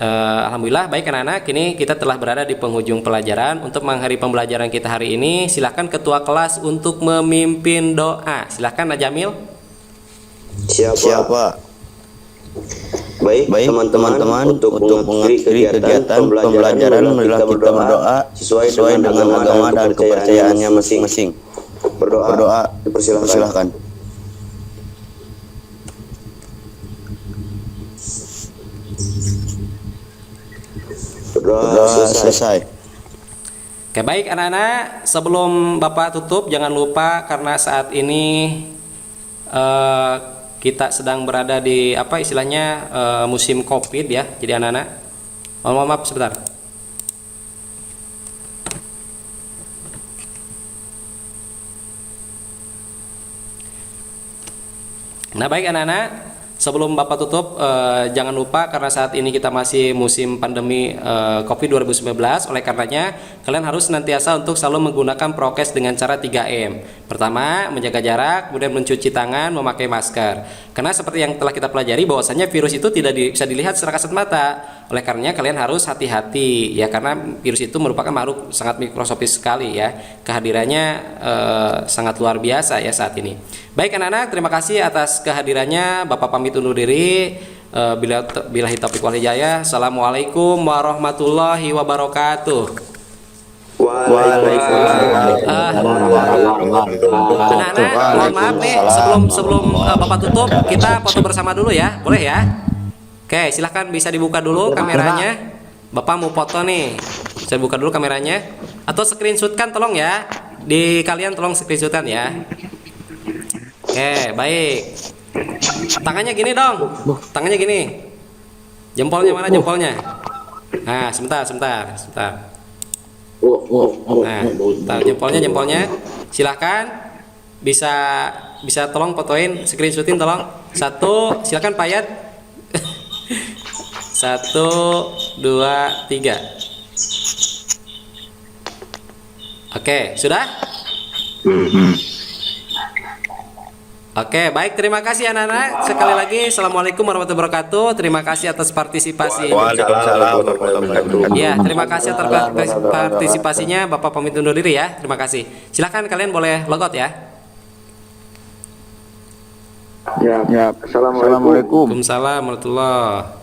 Alhamdulillah, baik anak-anak, kini kita telah berada di penghujung pelajaran. Untuk mengakhiri pembelajaran kita hari ini, silahkan ketua kelas untuk memimpin doa. Silahkan Najamil. Siap, Pak. Baik teman-teman, untuk mengakhiri kegiatan pembelajaran marilah kita berdoa sesuai dengan agama dan kepercayaannya masing-masing. Berdoa, dipersilahkan. Berdoa selesai. Oke, baik anak-anak, sebelum Bapak tutup jangan lupa karena saat ini kita sedang berada di musim Covid ya. Jadi anak-anak, mohon maaf sebentar. Nah, baik anak-anak, sebelum Bapak tutup, jangan lupa karena saat ini kita masih musim pandemi Covid 2019, oleh karenanya kalian harus senantiasa untuk selalu menggunakan prokes dengan cara 3M. Pertama, menjaga jarak, kemudian mencuci tangan, memakai masker. Karena seperti yang telah kita pelajari bahwasanya virus itu tidak bisa dilihat secara kasat mata. Oleh karenanya kalian harus hati-hati ya, karena virus itu merupakan makhluk sangat mikroskopis sekali ya. Kehadirannya sangat luar biasa ya saat ini. Baik anak-anak, terima kasih atas kehadirannya. Bapak pamit undur diri. Billahi taufiq wal hidayah. Assalamualaikum warahmatullahi wabarakatuh. Anak-anak, mohon maaf nih, sebelum Bapak tutup, kita foto bersama dulu ya, boleh ya? Oke, silahkan bisa dibuka dulu kameranya. Bapak mau foto nih, bisa buka dulu kameranya. Atau screenshotkan tolong ya, kalian tolong screenshotkan ya. Oke, baik. Tangannya gini dong, tangannya gini. Jempolnya mana jempolnya? Nah, sebentar. Nah, jempolnya. Silahkan. Bisa tolong fotoin, screenshotin tolong. Satu, silakan Pak Yat. 1, 2, 3. Oke, sudah? Oke, baik, terima kasih anak-anak. Sekali lagi, Assalamualaikum warahmatullahi wabarakatuh. Terima kasih atas partisipasi. Ya, terima kasih atas partisipasinya. Bapak pamit undur diri ya. Terima kasih. Silahkan kalian boleh logout ya. Ya. Assalamualaikum. Waalaikumsalam warahmatullahi.